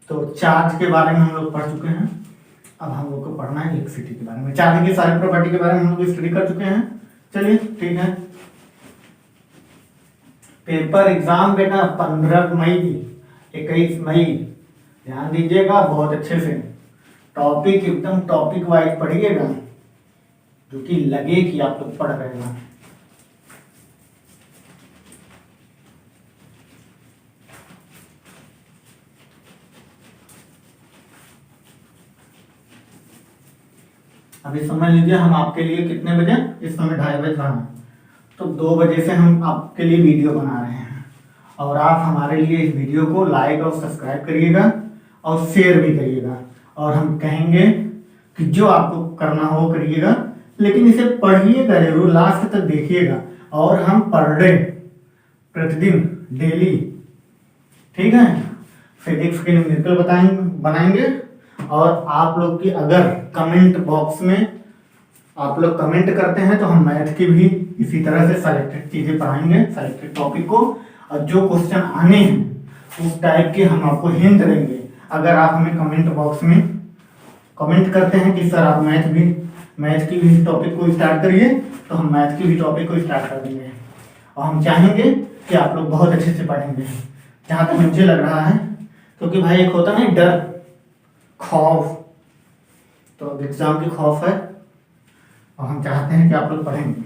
तो चार्ज के बारे में हम लोग पढ़ चुके हैं, अब हम लोग को पढ़ना है इलेक्ट्रिसिटी के बारे में। चार्ज की सारी प्रॉपर्टी के बारे में हम लोग स्टडी कर चुके हैं। चलिए ठीक है, पेपर एग्जाम बेटा 15 मई की 21 मई। ध्यान दीजिएगा बहुत अच्छे से, टॉपिक एकदम टॉपिक वाइज पढ़िएगा, जो कि लगे कि आप लोग पढ़ रहे हैं। अभी समझ लीजिए हम आपके लिए कितने बजे, इस समय 2:30 रहा है, तो 2 बजे से हम आपके लिए वीडियो बना रहे हैं, और आप हमारे लिए इस वीडियो को लाइक और सब्सक्राइब करिएगा और शेयर भी करिएगा। और हम कहेंगे कि जो आपको करना हो करिएगा, लेकिन इसे पढ़िएगा जरूर, लास्ट तक देखिएगा। और हम पर डे, प्रतिदिन, डेली, ठीक है, फिजिक्स के न्यूमेरिकल बनाएंगे। और आप लोग की अगर कमेंट बॉक्स में आप लोग कमेंट करते हैं तो हम मैथ की भी इसी तरह से सेलेक्टेड चीजें पढ़ाएंगे, सेलेक्टेड टॉपिक को, और जो क्वेश्चन आने हैं उस टाइप के हम आपको हिंट देंगे। अगर आप हमें कमेंट बॉक्स में कमेंट करते हैं कि सर आप मैथ की भी टॉपिक को स्टार्ट करिए, तो हम मैथ की भी टॉपिक को स्टार्ट कर देंगे। और हम चाहेंगे कि आप लोग बहुत अच्छे से पढ़ेंगे, जहाँ तक मुझे लग रहा है, क्योंकि भाई एक होता है डर, खौफ, तो एग्जाम की खौफ है, और हम चाहते हैं कि आप लोग पढ़ेंगे।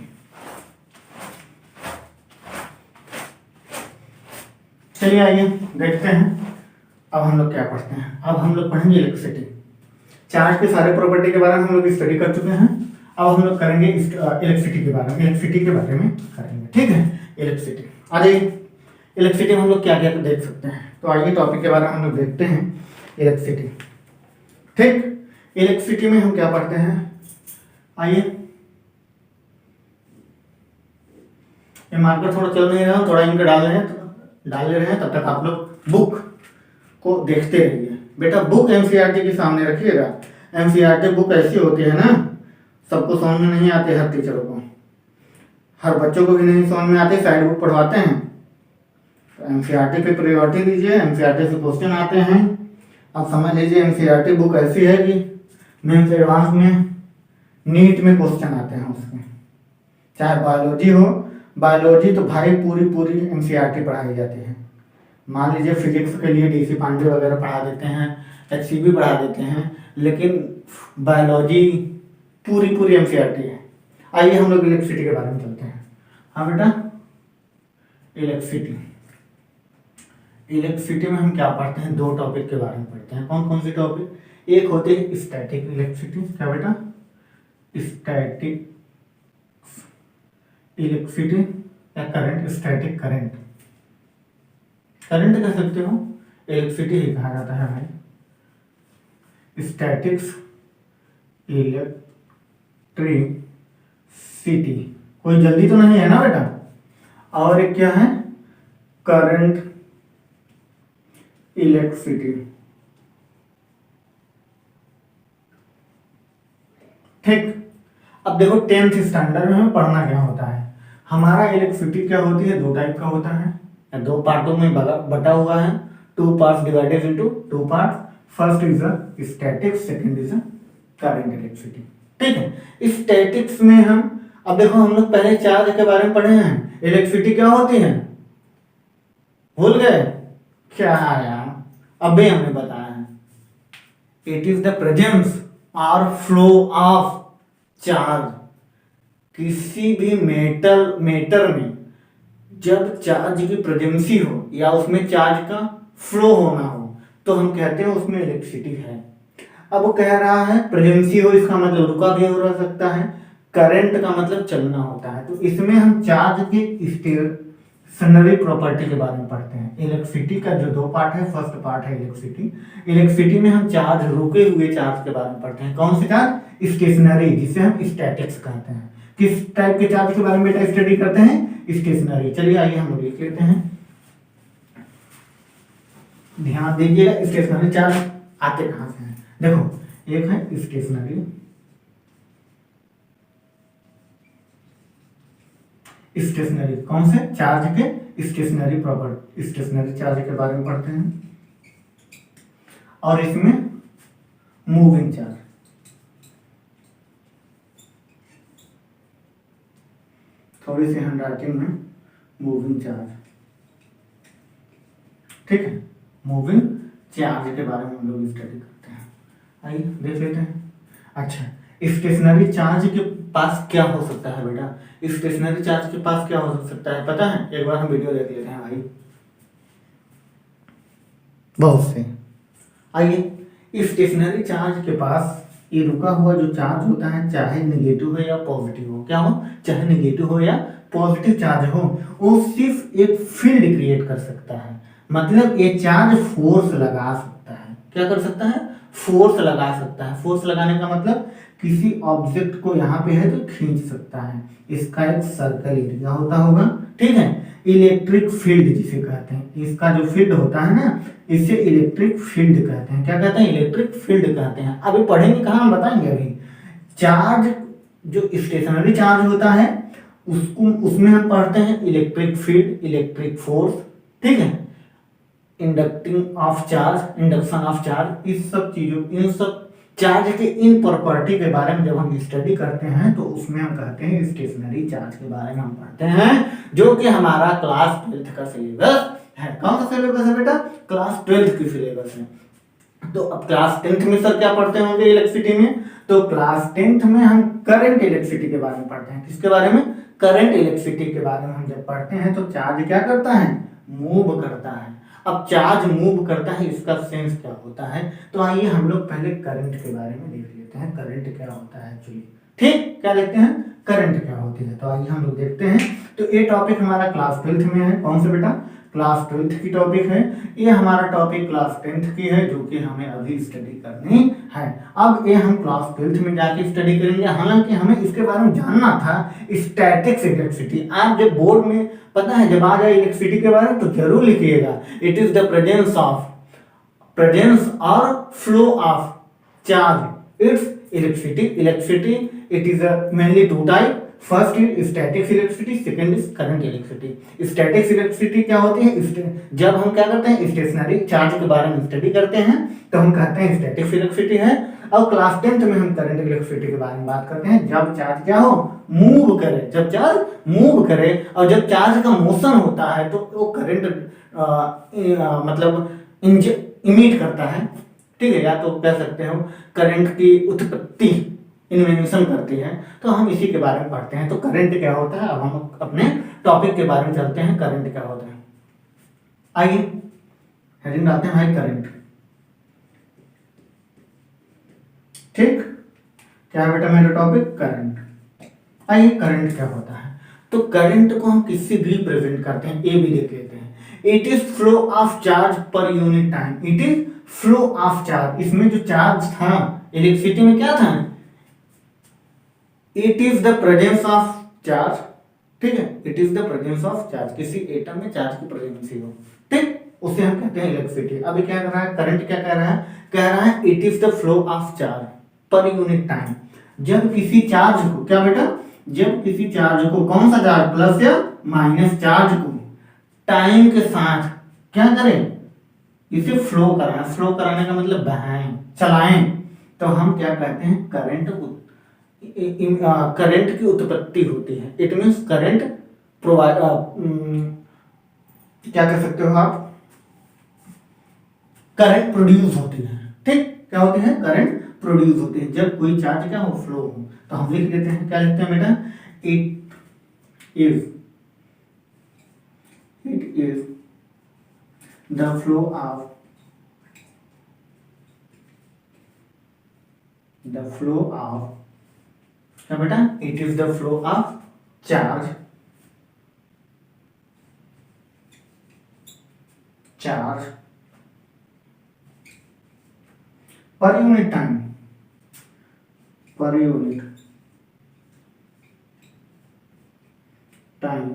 चलिए आइए देखते हैं अब हम लोग क्या पढ़ते हैं। अब हम लोग पढ़ेंगे इलेक्ट्रिसिटी। चार्ज के सारे प्रॉपर्टी के बारे में हम लोग स्टडी कर चुके हैं। अब हम लोग करेंगे इलेक्ट्रिसिटी के बारे में, करेंगे, ठीक है। इलेक्ट्रिसिटी, अरे इलेक्ट्रिसिटी में हम लोग क्या क्या देख सकते हैं, तो आइए टॉपिक के बारे में हम लोग देखते हैं। इलेक्ट्रिसिटी, ठीक। इलेक्ट्रिसिटी में हम क्या पढ़ते हैं, आइए। ये मार्कर थोड़ा चल नहीं रहा, थोड़ा इनके डाल ले रहे हैं, तब तक आप लोग बुक को देखते रहिए। बेटा बुक एनसीईआरटी के सामने रखिएगा। एनसीईआरटी बुक ऐसी होती है ना, सबको समझ में नहीं आती, हर टीचरों को, हर बच्चों को भी नहीं समझ में आती, साइड बुक पढ़वाते हैं। तो एनसीईआरटी पे प्रायोरिटी दीजिए, एनसीईआरटी से क्वेश्चन आते हैं। अब समझ लीजिए एनसीईआरटी बुक ऐसी है कि मेंस एडवांस में, नीट में क्वेश्चन आते हैं उसमें, चाहे बायोलॉजी हो, बायोलॉजी तो भाई पूरी एनसीईआरटी पढ़ाई जाती है। मान लीजिए फिजिक्स के लिए डीसी पांडे वगैरह पढ़ा देते हैं, एचसीबी पढ़ा देते हैं, लेकिन बायोलॉजी पूरी एनसीईआरटी है। आइए हम लोग इलेक्ट्रिसिटी के बारे में चलते हैं। हाँ बेटा, इलेक्ट्रिसिटी में हम क्या पढ़ते हैं, 2 टॉपिक के बारे में पढ़ते हैं। कौन कौन से टॉपिक, एक होते हैं स्टैटिक इलेक्ट्रिसिटी, क्या बेटा, स्टैटिक इलेक्ट्रिसिटी या करंट, स्टैटिक करंट कह सकते हो, इलेक्ट्रिसिटी ही कहा जाता है भाई, स्टैटिक्स इलेक्ट्रिसिटी। कोई जल्दी तो नहीं है ना बेटा। और एक क्या है, करंट इलेक्ट्रिसिटी, ठीक। अब देखो 10th स्टैंडर्ड में हमें पढ़ना क्या होता है। हमारा इलेक्ट्रिसिटी क्या होती है, 2 टाइप का होता है, 2 पार्टों में बटा हुआ है, 2 parts divided into 2 parts. First is a static, second is a current electricity, ठीक है। स्टैटिक्स में हम, अब देखो हम लोग पहले चार्ज के बारे में पढ़े हैं, इलेक्ट्रिसिटी क्या होती है, भूल गए क्या यार, अभी हमने बताया है, इट इज द प्रेजेंस और फ्लो ऑफ चार्ज। किसी भी मैटर में जब चार्ज की प्रेजेंसी हो या उसमें चार्ज का फ्लो होना हो, तो हम कहते हैं उसमें इलेक्ट्रिसिटी है। अब वो कह रहा है प्रेजेंसी हो, इसका मतलब रुका भी हो रह सकता है, करंट का मतलब चलना होता है। तो इसमें हम चार्ज की स्टेशनरी प्रॉपर्टी के बारे में पढ़ते हैं। इलेक्ट्रिसिटी का जो 2 पार्ट है, फर्स्ट पार्ट है इलेक्ट्रिसिटी में हम चार्ज, रुके हुए चार्ज के बारे में पढ़ते हैं। कौन से चार्ज, स्टेशनरी, जिसे हम स्टैटिक्स कहते हैं। किस टाइप के चार्ज के बारे में बेटा स्टडी करते हैं, स्टेशनरी। चलिए आइए हम लोग लिख लेते हैं, ध्यान दीजिएगा स्टेशनरी चार्ज आते कहां से हैं। देखो एक है स्टेशनरी, कौन से चार्ज के, स्टेशनरी प्रॉपर्टी, स्टेशनरी चार्ज के बारे में पढ़ते हैं। और इसमें मूविंग चार्ज, थोड़ी सी हैंडराइटिंग में, मूविंग चार्ज, ठीक है। मूविंग चार्ज के बारे में हम लोग स्टडी करते हैं। आइए देख लेते हैं। अच्छा, स्टेशनरी चार्ज के पास क्या हो सकता है बेटा? स्टेशनरी चार्ज के पास क्या हो सकता है पता है? एक बार हम वीडियो देख लेते हैं भाई, बहुत से। आइए, स्टेशनरी चार्ज के पास ये रुका हुआ जो चार्ज होता है, चाहे नेगेटिव हो या पॉजिटिव हो, क्या हो, चाहे नेगेटिव हो या पॉजिटिव चार्ज हो, वो सिर्फ एक फील्ड क्रिएट कर सकता है। मतलब ये चार्ज फोर्स लगा सकता है। क्या कर सकता है? फोर्स लगा सकता है। फोर्स लगाने का मतलब किसी ऑब्जेक्ट को यहाँ पे है तो खींच सकता है। इसका एक सर्कल एरिया होता होगा, ठीक है। इलेक्ट्रिक फील्ड जिसे कहते हैं, इसका जो फील्ड होता है ना, इसे इलेक्ट्रिक फील्ड कहते हैं। क्या कहते हैं? इलेक्ट्रिक फील्ड कहते हैं। अभी पढ़ेंगे कहाँ, हम बताएंगे अभी। चार्ज जो स्टेशनरी चार्ज होता है उसमें हम पढ़ते हैं इलेक्ट्रिक फील्ड, इलेक्ट्रिक फोर्स, ठीक है, inducting of charge, induction of charge, इस सब चीजों, इन सब चार्ज के इन प्रॉपर्टी के बारे में जब हम स्टडी करते हैं तो उसमें हम कहते हैं स्टेशनरी चार्ज के बारे में हम पढ़ते हैं, जो कि हमारा क्लास 12th का सिलेबस है। कौन सा सिलेबस है बेटा? क्लास 12th की सिलेबस है। तो अब क्लास 10th में सर क्या पढ़ते होंगे इलेक्ट्रिसिटी में? तो क्लास 10th में हम करंट इलेक्ट्रिसिटी के बारे में पढ़ते हैं। किसके बारे में? करंट इलेक्ट्रिसिटी के बारे में हम जब पढ़ते हैं तो चार्ज क्या करता है? मूव करता है। अब चार्ज मूव करता है, इसका सेंस क्या होता है? तो आइए हम लोग पहले करंट के बारे में देख लेते हैं। करंट क्या होता है एक्चुअली, ठीक, क्या देखते हैं? करंट क्या होती है। तो आइए हम लोग देखते हैं। तो ये टॉपिक हमारा क्लास 12th में है। कौन सा बेटा? क्लास 12th की टॉपिक है। ये हमारा टॉपिक क्लास 10th की है, जो कि हमें अभी स्टडी करनी है। अब ये हम क्लास 12th में जाके स्टडी करेंगे। हालांकि हमें इसके बारे में जानना था, स्टैटिक्स इलेक्ट्रिसिटी। आप जब बोर्ड में पता है जब आ जाए इलेक्ट्रिसिटी के बारे में तो जरूर लिखिएगा, इट इज द प्रेजेंस और flow of charge, it's electricity. Electricity it is mainly two type. First is statics electricity, second is current electricity. Statics electricity क्या होती है? जब हम क्या करते हैं स्टेशनरी चार्ज के बारे में स्टडी करते हैं तो हम कहते हैं स्टैटिक्स इलेक्ट्रिसिटी है। और क्लास 10th में हम करंट इलेक्ट्रिसिटी के बारे में बात करते हैं, जब चार्ज क्या हो? मूव करे। जब चार्ज मूव करे और जब चार्ज का मोशन होता है तो वो करंट मतलब इमिट करता है, ठीक है, या तो कह सकते हो करंट की उत्पत्ति, इन्वेंशन करती है। तो हम इसी के बारे में पढ़ते हैं। तो करंट क्या होता है, अब हम अपने टॉपिक के बारे में चलते हैं। करंट क्या होता है, आइए हेडिंग डालते हैं भाई, करंट। ठीक, क्या है बेटा मेरा टॉपिक? करंट। आइए करंट क्या होता है। तो करंट को हम किससे भी रिप्रेजेंट करते हैं, ए भी देख लेते हैं। It is flow of charge per unit time. It is flow of charge. इसमें जो चार्ज था इलेक्ट्रिसिटी में क्या था? It is the presence of charge, ठीक है, it is the presence of charge. किसी एटम में चार्ज की प्रेजेंस हो, ठीक, उसे हम कहते हैं इलेक्ट्रिसिटी। अभी क्या कर रहा है करंट? क्या कह रहा है? कह रहा है it is the flow of charge per unit time. जब किसी चार्ज को, क्या बेटा? जब किसी चार्ज को, कौन सा चार्ज, प्लस या माइनस चार्ज को टाइम के साथ क्या करें? इसे फ्लो कराएं। फ्लो कराने का मतलब बहाएं, चलाएं, तो हम क्या कहते हैं? करंट की उत्पत्ति होती है। इट मीन्स करंट प्रोवाइड, क्या कह सकते हो आप? करंट प्रोड्यूस होती है, ठीक, क्या होती है? करंट प्रोड्यूस होती है जब कोई चार्ज क्या हो? फ्लो हो। तो हम लिख देते हैं, क्या लिखते हैं बेटा? It is the flow of क्या बेटा? It is the flow of charge per unit time,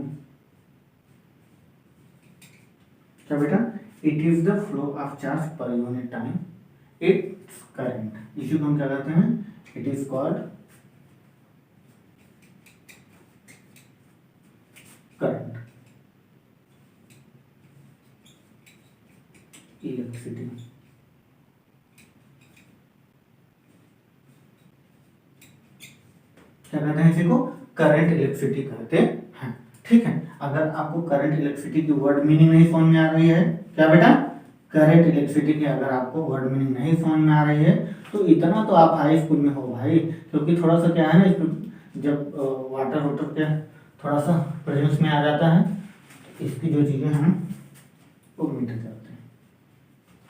क्या बेटा? It is the flow of charge per unit time, its current. इसी को हम क्या कहते हैं? It is called current, electricity. क्या कहते हैं इसी को? करंट इलेक्ट्रिसिटी कहते हैं, ठीक है। अगर आपको करंट इलेक्ट्रिसिटी की वर्ड मीनिंग नहीं समझ में आ रही है, क्या बेटा? करंट इलेक्ट्रिसिटी की अगर आपको वर्ड मीनिंग नहीं समझ में आ रही है तो इतना तो आप हाई स्कूल में हो भाई, क्योंकि थोड़ा सा क्या है ना, इसमें जब वाटर वाटर के थोड़ा सा प्रेजेंस में आ जाता है तो इसकी जो चीज़ें हैं वो मिट जाते हैं,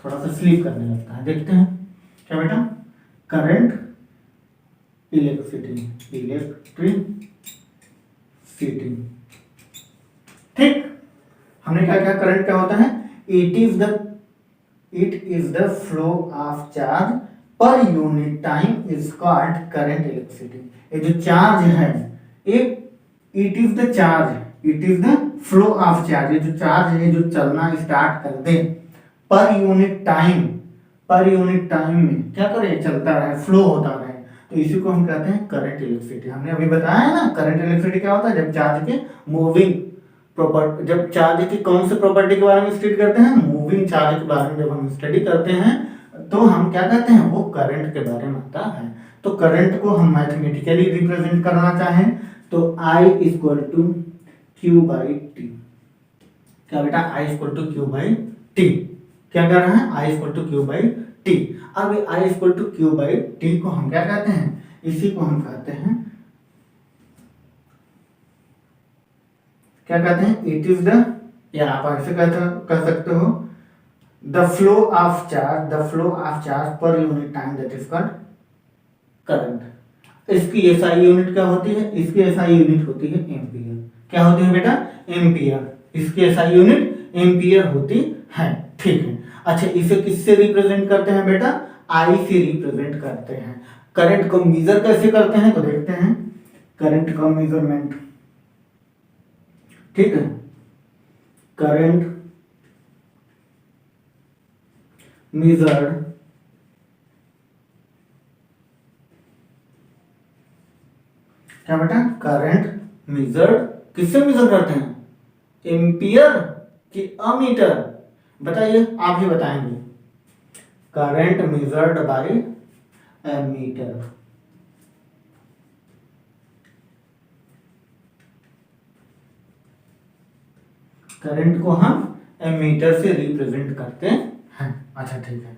थोड़ा सा स्लीप करने लगता है। देखते हैं क्या बेटा, करंट इलेक्ट्रिसिटी, इलेक्ट्रिसिटी, ठीक। हमने क्या क्या, करंट क्या होता है, it is the flow of charge per unit time is called current electricity. ये जो चार्ज है, एक it is the charge, it is the flow of charge, ये जो चार्ज है जो चलना स्टार्ट कर दे per unit time, per unit time में क्या करे, चलता रहे, फ्लो होता रहे, तो इसी को हम कहते हैं करंट इलेक्ट्रिसिटी। हमने अभी बताया है ना, करंट इलेक्ट्रिसिटी क्या होता है, जब चार्ज के मूविंग प्रॉपर्टी, जब चार्ज की कौन से प्रॉपर्टी के बारे में स्टडी करते हैं, मूविंग चार्ज के बारे में जब हम स्टडी करते हैं तो हम क्या कहते हैं, वो करंट के बारे में आता है। तो करंट को हम मैथमेटिकली रिप्रेजेंट करना चाहें तो I equal to Q by T, क्या बेटा, I equal to Q by T, क्या कर रहा है, I equal to Q by T. अब I equal to Q by T को हम क्या कहते हैं, इसी को हम कहते हैं, क्या कहते हैं, इट इज द, या आप ऐसे कह सकते हो, the flow of charge, the flow of charge per unit time, that is called current. इसकी एसआई यूनिट क्या होती है, इसकी एसआई यूनिट होती है एम्पियर। क्या होती है बेटा, एम्पियर, इसकी एसआई यूनिट एम्पियर होती है, ठीक है। अच्छा, इसे किससे रिप्रेजेंट करते हैं बेटा, आई से रिप्रेजेंट करते हैं। करंट को मेजर कैसे करते हैं तो देखते हैं, करंट का मेजरमेंट, ठीक है, करंट मेजर्ड क्या बेटा, करंट मेजर्ड किससे मेजर करते हैं, एम्पियर कि अमीटर, बताइए, आप ही बताएंगे। Current measured by ammeter, current को हम एमीटर से रिप्रेजेंट करते हैं। अच्छा ठीक है,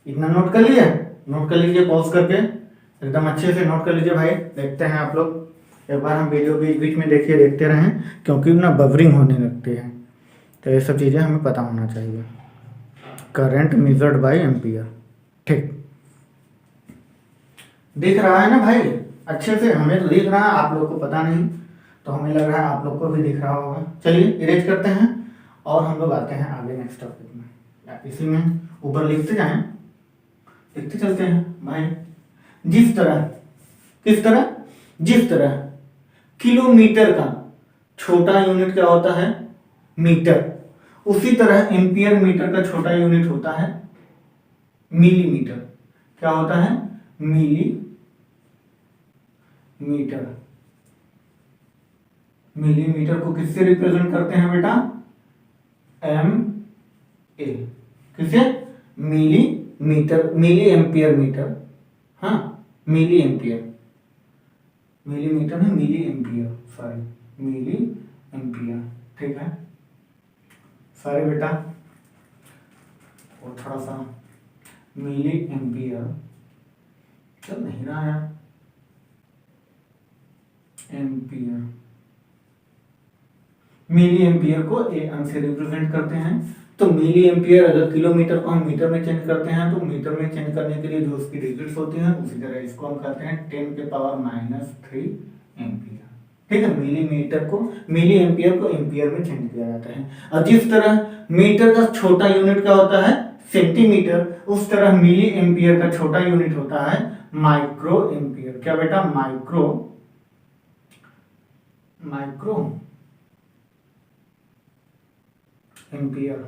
इतना नोट कर लिया, नोट कर लीजिए, पॉज करके एकदम अच्छे से नोट कर लीजिए भाई। देखते हैं आप लोग, एक बार हम वीडियो बीच बीच में देखिए, देखते रहें, क्योंकि ना बबरिंग होने लगती है, तो ये सब चीज़ें हमें पता होना चाहिए। करंट मेजर्ड बाय एम्पियर, ठीक, दिख रहा है ना भाई अच्छे से, हमें तो दिख रहा है, आप लोग को पता नहीं, तो हमें लग रहा है आप लोग को भी दिख रहा होगा। चलिए इरेज करते हैं और हम लोग आते हैं आगे नेक्स्ट टॉपिक में, या इसी में ऊपर लिखते जाएं, लिखते चलते हैं भाई। जिस तरह, किस तरह, जिस तरह किलोमीटर का छोटा यूनिट क्या होता है, मीटर, उसी तरह एम्पियर मीटर का छोटा यूनिट होता है मिलीमीटर। क्या होता है, मिलीमीटर। मिलीमीटर को किससे रिप्रेजेंट करते हैं बेटा, एम ए, किसे, मिलीमीटर, मिली एम्पियर मीटर, हाँ मिली एम्पियर, मिलीमीटर है, milliampere, sorry milliampere, ठीक है। सॉरी बेटा, और थोड़ा सा मिली एम्पियर चल नहीं रहा है, एम्पियर, मिली एम्पियर को ए अंक से रिप्रेजेंट करते हैं। तो मिली एम्पियर अगर किलोमीटर को हम मीटर में चेंज करते हैं तो मीटर में चेंज करने के लिए जो उसकी डिजिट्स होती हैं, उसी तरह इसको हम कहते हैं 10 के पावर -3 एम्पियर, ठीक है। मिलीमीटर को, मिली एम्पियर को एम्पियर में चेंज किया जाता है। और जिस तरह मीटर का छोटा यूनिट क्या होता है, सेंटीमीटर, उस तरह मिली एम्पियर का छोटा यूनिट होता है माइक्रो एम्पियर। क्या बेटा, micro, micro ampere,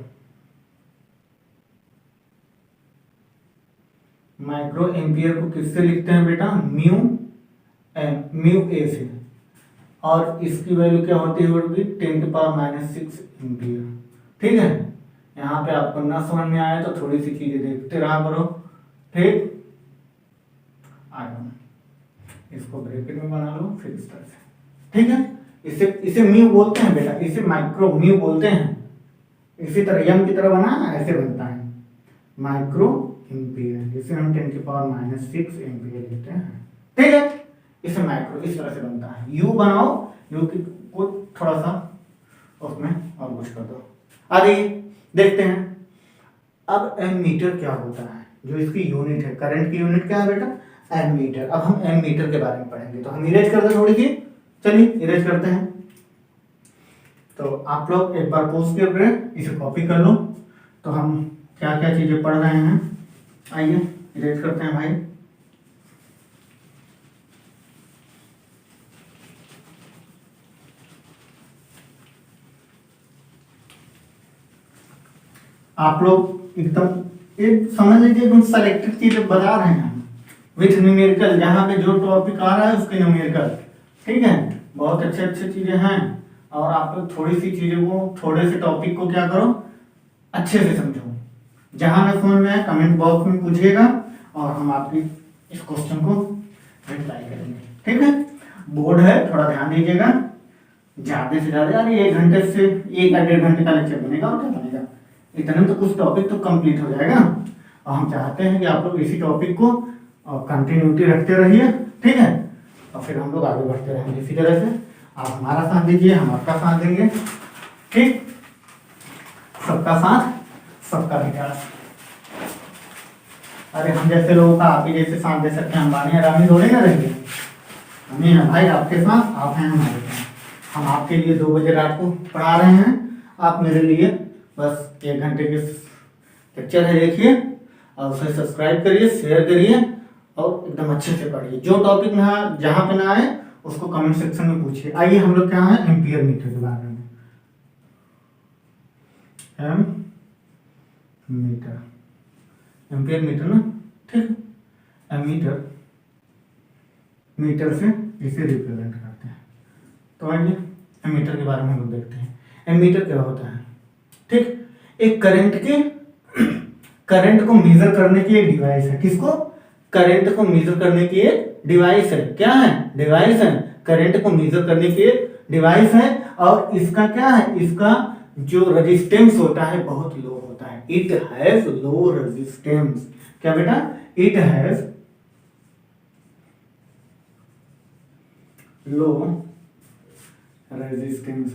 micro ampere को किससे लिखते हैं बेटा, म्यू एम, म्यू ए से, और इसकी वैल्यू क्या होती है, 10 के पावर -6 एम्पियर, ठीक है। यहाँ पे आपको ना समझ में आया तो थोड़ी सी चीजें देखते रहा करो, ठीक। इसको ब्रैकेट में बना लो, फिर इस तरह से, ठीक है। इसे म्यू बोलते हैं बेटा, इसे माइक्रो म्यू बोलते हैं। इसी तरह यम की तरह बना, ऐसे बनता है, माइक्रो एम्पियर, जिसे हम 10⁻⁻⁶ एम्पियर लेते हैं। ठीक है, इसे माइक्रो इस तरह से बनता है। यू बनाओ, यू को थोड़ा सा उसमें और कुछ कर दो। आगे देखते हैं अब एमीटर क्या होता है, जो इसकी यूनिट है, करंट की यूनिट क्या है बेटा, एमीटर। अब हम एमीटर के बारे में पढ़ेंगे, तो हम इरेज करते हैं थोड़ी सी, चलिए इरेज करते हैं। तो आप लोग एक बार पोस्ट करके इसे कॉपी कर लो। तो हम क्या क्या चीजें पढ़ रहे हैं, आइए इरेज करते हैं भाई। आप लोग एकदम एक समझ लीजिए, एकदम सेलेक्टेड चीजें बता रहे हैं विथ न्यूमेरिकल, जहाँ पे जो टॉपिक आ रहा है उसके न्यूमेरिकल। ठीक है, बहुत अच्छे अच्छे चीजें हैं। और आप लोग थोड़ी सी चीजों को, थोड़े से टॉपिक को क्या करो, अच्छे से समझो। जहां ना समझ में आए कमेंट बॉक्स में पूछिएगा और हम आपकी इस क्वेश्चन को रिप्लाई करेंगे। ठीक है, बोर्ड है, थोड़ा ध्यान दीजिएगा। ज्यादा से ज्यादा यार 1 घंटे से 1 या 1.5 घंटे का लेक्चर बनेगा, और क्या बनेगा, इतने में तो कुछ टॉपिक तो कंप्लीट हो जाएगा। और हम चाहते हैं कि आप लोग इसी टॉपिक को कंटिन्यूटी रखते रहिए। ठीक है, और फिर हम लोग आगे बढ़ते रहेंगे इसी तरह से। आप हमारा साथ दीजिए, हम आपका साथ देंगे। ठीक, सबका साथ सबका विकास। अरे हम जैसे लोगों का आप ही जैसे साथ दे सकते हैं, अंबानी अडानी थोड़े ना रहेंगे। हम ही हैं भाई आपके साथ, आप हैं हमारे साथ। हम आपके लिए 2 बजे रात को पढ़ा रहे हैं, आप मेरे लिए बस 1 घंटे के लेक्चर है देखिए, और उसे सब्सक्राइब करिए, शेयर करिए और एकदम अच्छे से पढ़िए। जो टॉपिक ना जहाँ पे ना आए उसको कमेंट सेक्शन में पूछिए। आइए हम लोग क्या है, एम्पियर मीटर के बारे में। एम मीटर, एम्पियर मीटर ना, ठीक। एमीटर, मीटर से इसे रिप्रेजेंट करते हैं। तो आइए एमीटर के बारे में हम लोग देखते हैं। एमीटर क्या होता है, ठीक, एक करंट को मेजर करने की एक डिवाइस है। किसको, करंट को मेजर करने की एक डिवाइस है। क्या है, डिवाइस है, करंट को मेजर करने की एक डिवाइस है। और इसका क्या है, इसका जो रेजिस्टेंस होता है बहुत लो होता है। It has low resistance. क्या बेटा, इट हैज लो रेजिस्टेंस।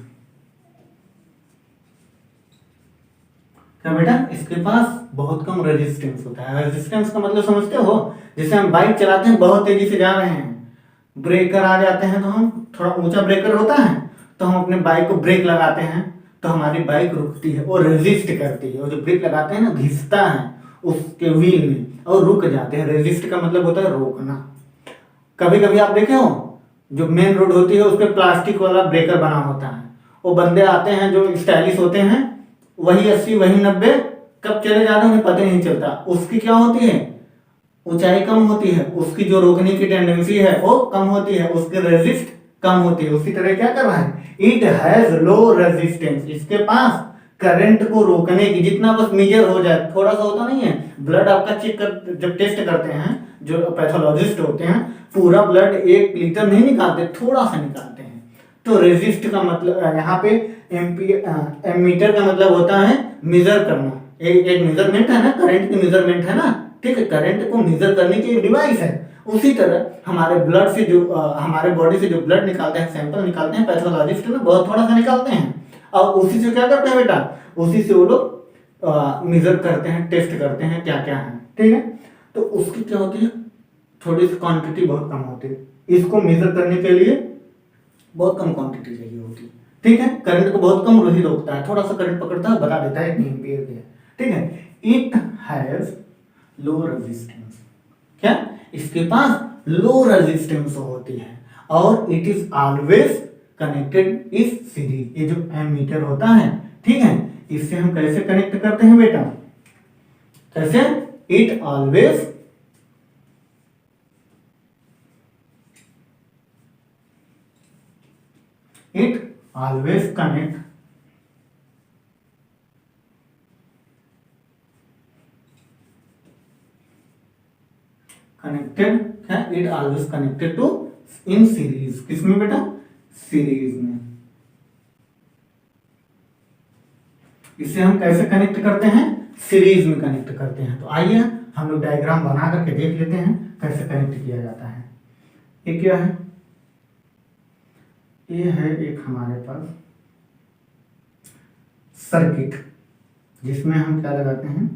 क्या बेटा, इसके पास बहुत कम रेजिस्टेंस होता है। रेजिस्टेंस का मतलब समझते हो, जैसे हम बाइक चलाते हैं, बहुत तेजी से जा रहे हैं, ब्रेकर आ जाते हैं, तो हम थोड़ा ऊंचा ब्रेकर होता है तो हम अपने बाइक को ब्रेक लगाते हैं, तो हमारी बाइक रुकती है, वो रेजिस्ट करती है। वो जो ब्रेक लगाते हैं ना, घिसता है उसके व्हील में और रुक जाते हैं। रेजिस्ट का मतलब होता है रोकना। कभी कभी आप देखे हो, जो मेन रोड होती है उस पर प्लास्टिक वाला ब्रेकर बना होता है, वो बंदे आते हैं जो स्टाइलिश होते हैं, वही 80 वही 90 कब चले जाते हैं उन्हें पता नहीं चलता। उसकी क्या होती है, ऊंचाई कम होती है, उसकी जो रोकने की टेंडेंसी है वो कम होती है, उसकी रेजिस्ट कम होती है। उसी तरह क्या कर रहा है, इट हैज लो रेजिस्टेंस। इसके पास करंट को रोकने की जितना बस मेजर हो जाए, थोड़ा सा होता नहीं है, ब्लड आपका चेक कर, जब टेस्ट करते हैं जो पैथोलॉजिस्ट होते हैं, पूरा ब्लड 1 लीटर नहीं निकालते, थोड़ा सा निकालते हैं। तो रेजिस्ट का मतलब यहाँ पे एमीटर का मतलब होता है मेजर करना। एक मेजरमेंट है ना, करंट की मेजरमेंट है ना, ठीक है, करंट को मेजर करने की एक डिवाइस है। उसी तरह हमारे ब्लड से जो हमारे बॉडी से जो ब्लड निकालते हैं, सैंपल निकालते हैं पैथोलॉजिस्ट ना, बहुत थोड़ा सा निकालते हैं, और उसी से क्या करते हैं बेटा, उसी से वो लोग मेजर करते हैं, टेस्ट करते हैं क्या क्या है। ठीक है, तो उसकी क्या होती है, थोड़ी सी क्वांटिटी बहुत कम होती है। इसको मेजर करने के लिए बहुत कम क्वांटिटी चाहिए होती है। ठीक है, करंट को बहुत कम ही रोकता है, थोड़ा सा करंट पकड़ता है, बता देता है इतनी एम्पीयर की है। ठीक है, इट हैज लो रेजिस्टेंस। क्या, इसके पास लो रेजिस्टेंस होती है, और इट इज ऑलवेज कनेक्टेड इस सीरीज। ये जो एमीटर होता है, ठीक है, इससे हम कैसे कनेक्ट करते हैं बेटा, कैसे, इट ऑलवेज connect connected है, it always connected to in series. किसमें बेटा, सीरीज में। इसे हम कैसे कनेक्ट करते हैं, सीरीज में कनेक्ट करते हैं। तो आइए हम लोग डायग्राम बना करके देख लेते हैं कैसे कनेक्ट किया जाता है। ये क्या है, ये है एक हमारे पास सर्किट जिसमें हम क्या लगाते हैं,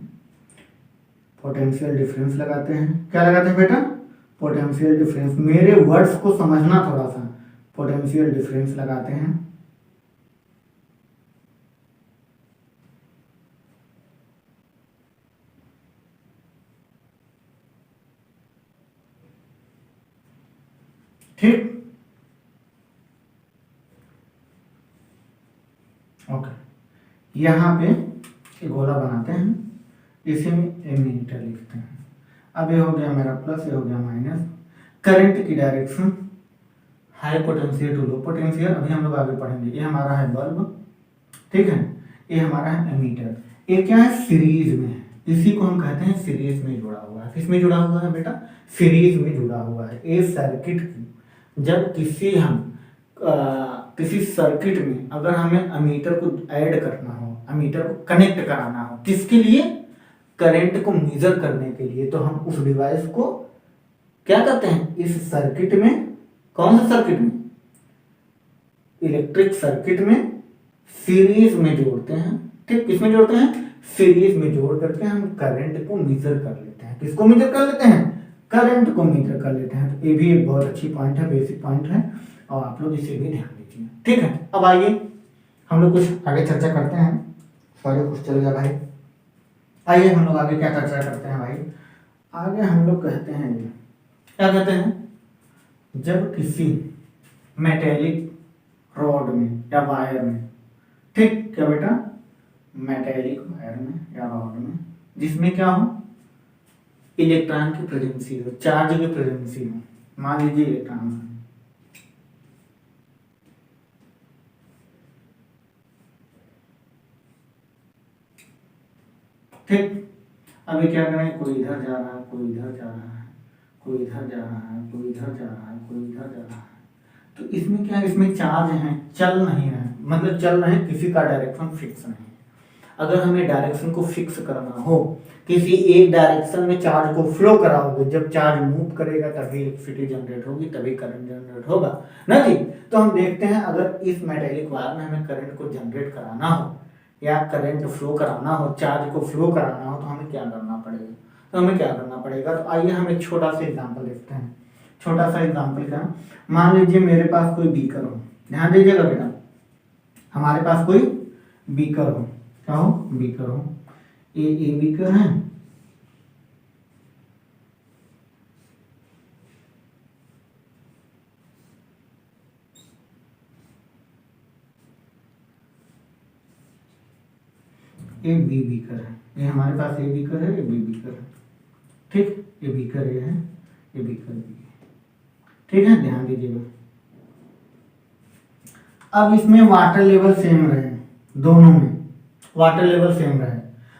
पोटेंशियल डिफरेंस लगाते हैं। क्या लगाते हैं बेटा, पोटेंशियल डिफरेंस। मेरे वर्ड्स को समझना थोड़ा सा, पोटेंशियल डिफरेंस लगाते हैं। ठीक, ओके। यहाँ पे एक गोला बनाते हैं, इसी में एमीटर लिखते हैं। अब ये हो गया मेरा प्लस, ये हो गया माइनस। करंट की direction high potential to low potential, अभी हम लोग आगे पढ़ेंगे। ये हमारा है बल्ब, ठीक है। ये हमारा है एमीटर। ये क्या है, सीरीज में है, इसी को हम कहते हैं सीरीज में जुड़ा हुआ है। किसमें जुड़ा हुआ है बेटा, सीरीज में जुड़ा हुआ है। ये सर्किट की जब किसी सर्किट में अगर हमें अमीटर को ऐड करना हो, अमीटर को कनेक्ट कराना हो, किसके लिए, करंट को मेजर करने के लिए, तो हम उस डिवाइस को क्या करते हैं, इस सर्किट में, कौन सा सर्किट में, इलेक्ट्रिक सर्किट में सीरीज में जोड़ते हैं। ठीक, किसमें जोड़ते हैं, सीरीज में जोड़ करके हम करंट को मेजर कर लेते हैं। किसको मेजर कर लेते हैं, करंट को मेजर कर लेते हैं। तो ये भी एक बहुत अच्छी पॉइंट है, बेसिक पॉइंट है, और आप लोग इसे भी ध्यान दीजिए। ठीक है, अब आइए हम लोग कुछ आगे चर्चा करते हैं। सॉरी, कुछ चल गया भाई। आइए हम लोग आगे क्या चर्चा करते हैं भाई। आगे हम लोग कहते हैं, ये क्या कहते हैं, जब किसी मेटेलिक रॉड में या वायर में, ठीक क्या बेटा, मेटेलिक वायर में या रॉड में, जिसमें क्या हो, इलेक्ट्रॉन की प्रेजेंसी हो, चार्ज की प्रेजेंसी हो, मान लीजिए इलेक्ट्रॉन है, ठीक। अभी क्या करें, कोई इधर जा रहा है, कोई इधर जा रहा है, कोई इधर जा रहा है, कोई इधर जा रहा है, कोई इधर जा रहा है। तो इसमें क्या है, इसमें चार्ज है, चल नहीं रहे, मतलब चल रहे हैं, किसी का डायरेक्शन फिक्स नहीं है। अगर हमें डायरेक्शन को फिक्स करना हो, किसी एक डायरेक्शन में चार्ज को फ्लो कराओगे, जब चार्ज मूव करेगा तभी इलेक्ट्रिसिटी जनरेट होगी, तभी करंट जनरेट होगा ना जी। तो हम देखते हैं, अगर इस मेटेलिक वायर में हमें करंट को जनरेट कराना हो या करंट फ्लो कराना हो, चार्ज को फ्लो कराना हो, तो हमें क्या करना पड़ेगा। तो आइए हम एक छोटा सा एग्जांपल देखते हैं। छोटा सा एग्जांपल क्या, मान लीजिए मेरे पास कोई बीकर हो, ध्यान दीजिएगा बेटा, हमारे पास कोई बीकर हो, क्या हो, बीकर हो, ये बीकर है, ये बी बीकर है, ये हमारे पास ए बीकर है, ये बी बीकर है, ठीक। ये बीकर ये है, ये बीकर बी है, ठीक है, ध्यान दीजिएगा। अब इसमें वाटर लेवल सेम रहे, दोनों में वाटर लेवल सेम रहे,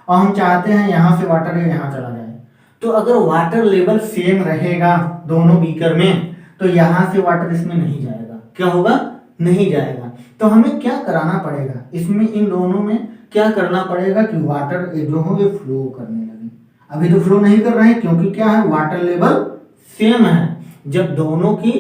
और हम चाहते हैं यहाँ से वाटर यहाँ चला जाए। तो अगर वाटर लेवल सेम रहेगा दोनों बीकर में, तो यहाँ से वाटर इसमें नहीं जाएगा, क्या होगा, नहीं जाएगा। तो हमें क्या कराना पड़ेगा, इसमें इन दोनों में क्या करना पड़ेगा कि वाटर जो हो ये फ्लो करने लगे। अभी तो फ्लो नहीं कर रहे हैं, क्योंकि क्या है, वाटर लेवल सेम है। जब दोनों की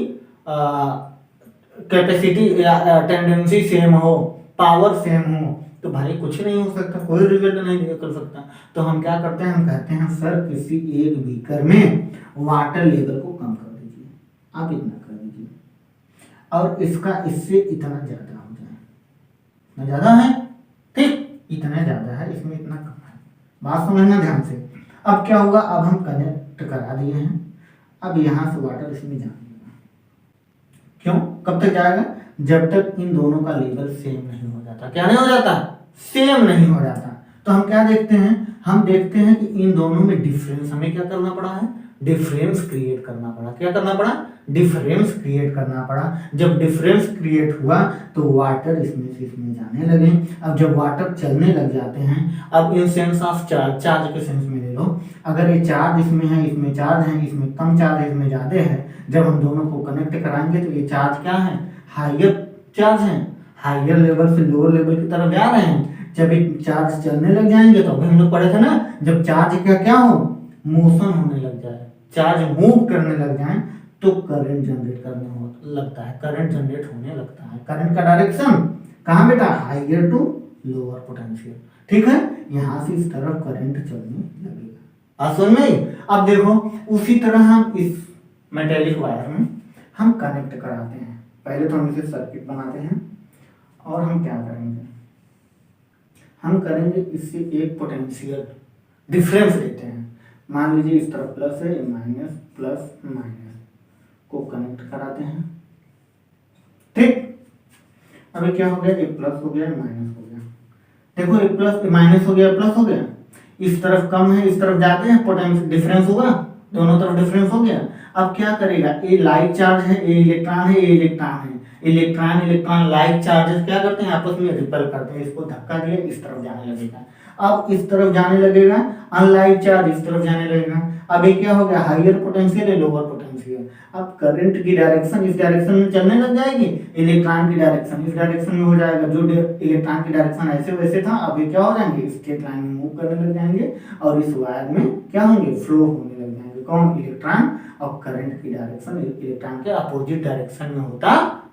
कैपेसिटी या टेंडेंसी सेम हो, पावर सेम हो, तो भाई कुछ नहीं हो सकता, कोई रिजल्ट नहीं निकल सकता। तो हम क्या करते हैं, हम कहते हैं सर किसी एक बीकर में वाटर लेवल को कम कर दीजिए, आप इतना कर दीजिए, और इसका इससे इतना ज्यादा हो जाए, इतना ज्यादा है, ठीक, इतना ज्यादा है, इसमें इतना कम है। बात समझना ध्यान से। अब क्या होगा, अब हम कनेक्ट करा दिए हैं, अब यहाँ से वाटर इसमें जाएगा। क्यों, कब तक जाएगा, जब तक इन दोनों का लेवल सेम नहीं हो जाता। क्या नहीं हो जाता, सेम नहीं हो जाता। तो हम क्या देखते हैं, हम देखते हैं कि इन दोनों में डिफरेंस, हमें क्या करना पड़ा है, डिफरेंस क्रिएट करना पड़ा। क्या करना पड़ा, डिफरेंस क्रिएट करना पड़ा। जब डिफरेंस क्रिएट हुआ तो वाटर इसमें से इसमें जाने लगे। अब जब वाटर चलने लग जाते हैं, अब in sense of charge, charge के सेंस में ले लो, अगर ये चार्ज इसमें है, इसमें चार्ज है, इसमें कम चार्ज है, इसमें ज्यादा है, जब हम दोनों को कनेक्ट कराएंगे तो ये चार्ज क्या है, हाइयर चार्ज है, हाइयर लेवल से लोअर लेवल की तरफ जा रहे हैं। जब एक चार्ज चलने लग जाएंगे तो अभी हम लोग पढ़े थे ना, जब चार्ज का क्या हो, मोशन होने लग जाए, चार्ज मूव करने लग जाए तो करंट जनरेट करने हो लगता है, करंट जनरेट होने लगता है। करंट का डायरेक्शन कहाँ बेटा, हाइयर टू लोअर पोटेंशियल, ठीक है, यहाँ से इस तरफ करंट चलने लगेगा। आप समझ में? अब देखो उसी तरह हम इस मेटेलिक वायर में हम कनेक्ट कराते हैं। पहले तो हम इसे सर्किट बनाते हैं और हम क्या करेंगे, हम करेंगे इससे एक पोटेंशियल डिफरेंस लेते हैं। मान लीजिए इस तरफ प्लस है, माइनस प्लस माइनस को कनेक्ट कराते हैं, ठीक। अभी क्या हो गया, एक प्लस हो गया माइनस हो गया, देखो एक प्लस माइनस हो गया प्लस हो गया, इस तरफ कम है इस तरफ जाते हैं, पोटेंशियल डिफरेंस होगा, दोनों तरफ डिफरेंस हो गया। अब क्या करेगा, ये लाइक चार्ज है, ये इलेक्ट्रॉन है, ये इलेक्ट्रॉन है, इलेक्ट्रॉन इलेक्ट्रॉन लाइक चार्जेस क्या करते हैं, आपस में रिपेल करते हैं, इसको धक्का दिया इस तरफ जाने लगेगा, अब इस तरफ जाने लगेगा, अनलाइक चार्ज इस तरफ जाने लगेगा। अब ये क्या हो गया, हाइयर पोटेंशियल है लोअर पोटेंशियल। अब करंट की डायरेक्शन इस डायरेक्शन में चलने लग जाएगी, इलेक्ट्रॉन की डायरेक्शन इस डायरेक्शन में हो जाएगा, जो इलेक्ट्रॉन की डायरेक्शन ऐसे वैसे था अब ये क्या हो जाएंगे, स्ट्रेट लाइन में मूव करने लग जाएंगे और इस वायर में क्या होंगे, फ्लो होने लग जाएंगे, कौन, इलेक्ट्रॉन। और करंट की डायरेक्शन इलेक्ट्रॉन के अपोजिट डायरेक्शन में होता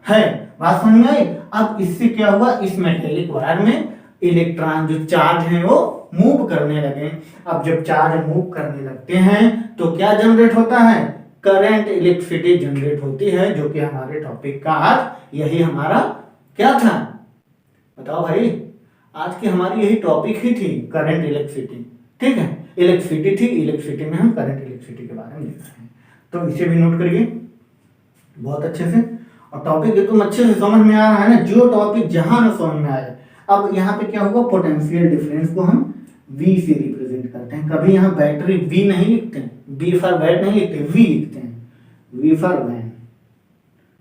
है। बात समझ में आई? अब इससे क्या हुआ, इस मेटेलिक वायर में इलेक्ट्रॉन जो चार्ज है वो मूव करने लगे। अब जब चार्ज मूव करने लगते हैं तो क्या जनरेट होता है, करंट, इलेक्ट्रिसिटी जनरेट होती है, जो कि हमारे टॉपिक का आज यही हमारा क्या था, बताओ भाई, आज की हमारी यही टॉपिक ही थी, करंट इलेक्ट्रिसिटी, ठीक है, इलेक्ट्रिसिटी थी, इलेक्ट्रिसिटी में हम करंट इलेक्ट्रिसिटी के बारे में देख रहे हैं, तो इसे भी नोट करिए बहुत अच्छे से। और टॉपिक एकदम अच्छे से समझ में आ रहा है ना, जो टॉपिक जहां ना समझ में आए। अब यहाँ पे क्या होगा, पोटेंशियल डिफरेंस को हम V से रिप्रेजेंट करते हैं, कभी यहाँ बैटरी V नहीं लिखते हैं, B फॉर बैट नहीं लिखते, V लिखते हैं, V फॉर वैन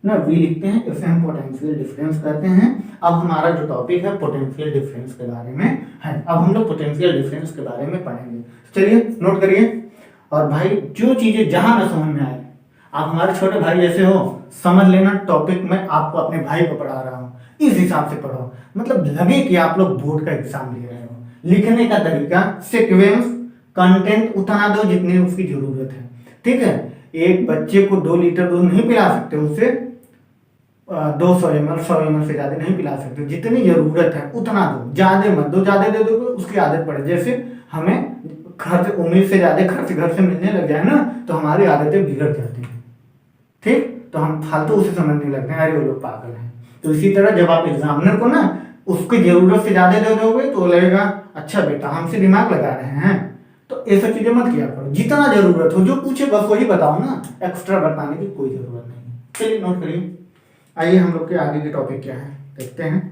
ना, V लिखते हैं, इसे हम पोटेंशियल डिफरेंस करते हैं। अब हमारा जो टॉपिक है पोटेंशियल डिफरेंस के बारे में है, अब हम लोग पोटेंशियल डिफरेंस के बारे में पढ़ेंगे, चलिए नोट करिए। और भाई जो चीजें जहां ना समझ में आए, आप हमारे छोटे भाई जैसे हो, समझ लेना, टॉपिक मैं आपको अपने भाई को पढ़ा रहा हूँ, इस हिसाब से पढ़ो, मतलब लगे कि आप लोग बोर्ड का एग्जाम ले रहे हो। लिखने का तरीका, सीक्वेंस, कंटेंट उतना दो जितनी उसकी जरूरत है, ठीक है। एक बच्चे को 2 लीटर दूध नहीं पिला सकते, उसे 200 ml 100 ml से ज्यादा नहीं पिला सकते, जितनी जरूरत है उतना दो, ज्यादा मत दो, ज्यादा दे दो उसकी आदत पड़े। जैसे हमें खर्च उम्मीद से ज्यादा खर्च घर से मिलने लग जाए ना तो हमारी आदतें बिगड़ जाती हैं, ठीक, तो हम फालतू उसे समझने लगते हैं, अरे वो लोग पागल हैं। तो इसी तरह जब आप एग्जामिनर को ना उसकी जरूरत से ज्यादा दे दोगे तो लगेगा अच्छा बेटा हमसे दिमाग लगा रहे हैं, तो ये सब चीजें मत किया करो, जितना जरूरत हो जो पूछे बस वही बताओ ना, एक्स्ट्रा बताने की कोई जरूरत नहीं। चलिए नोट करिए, आइए हम लोग के आगे के टॉपिक क्या है देखते हैं।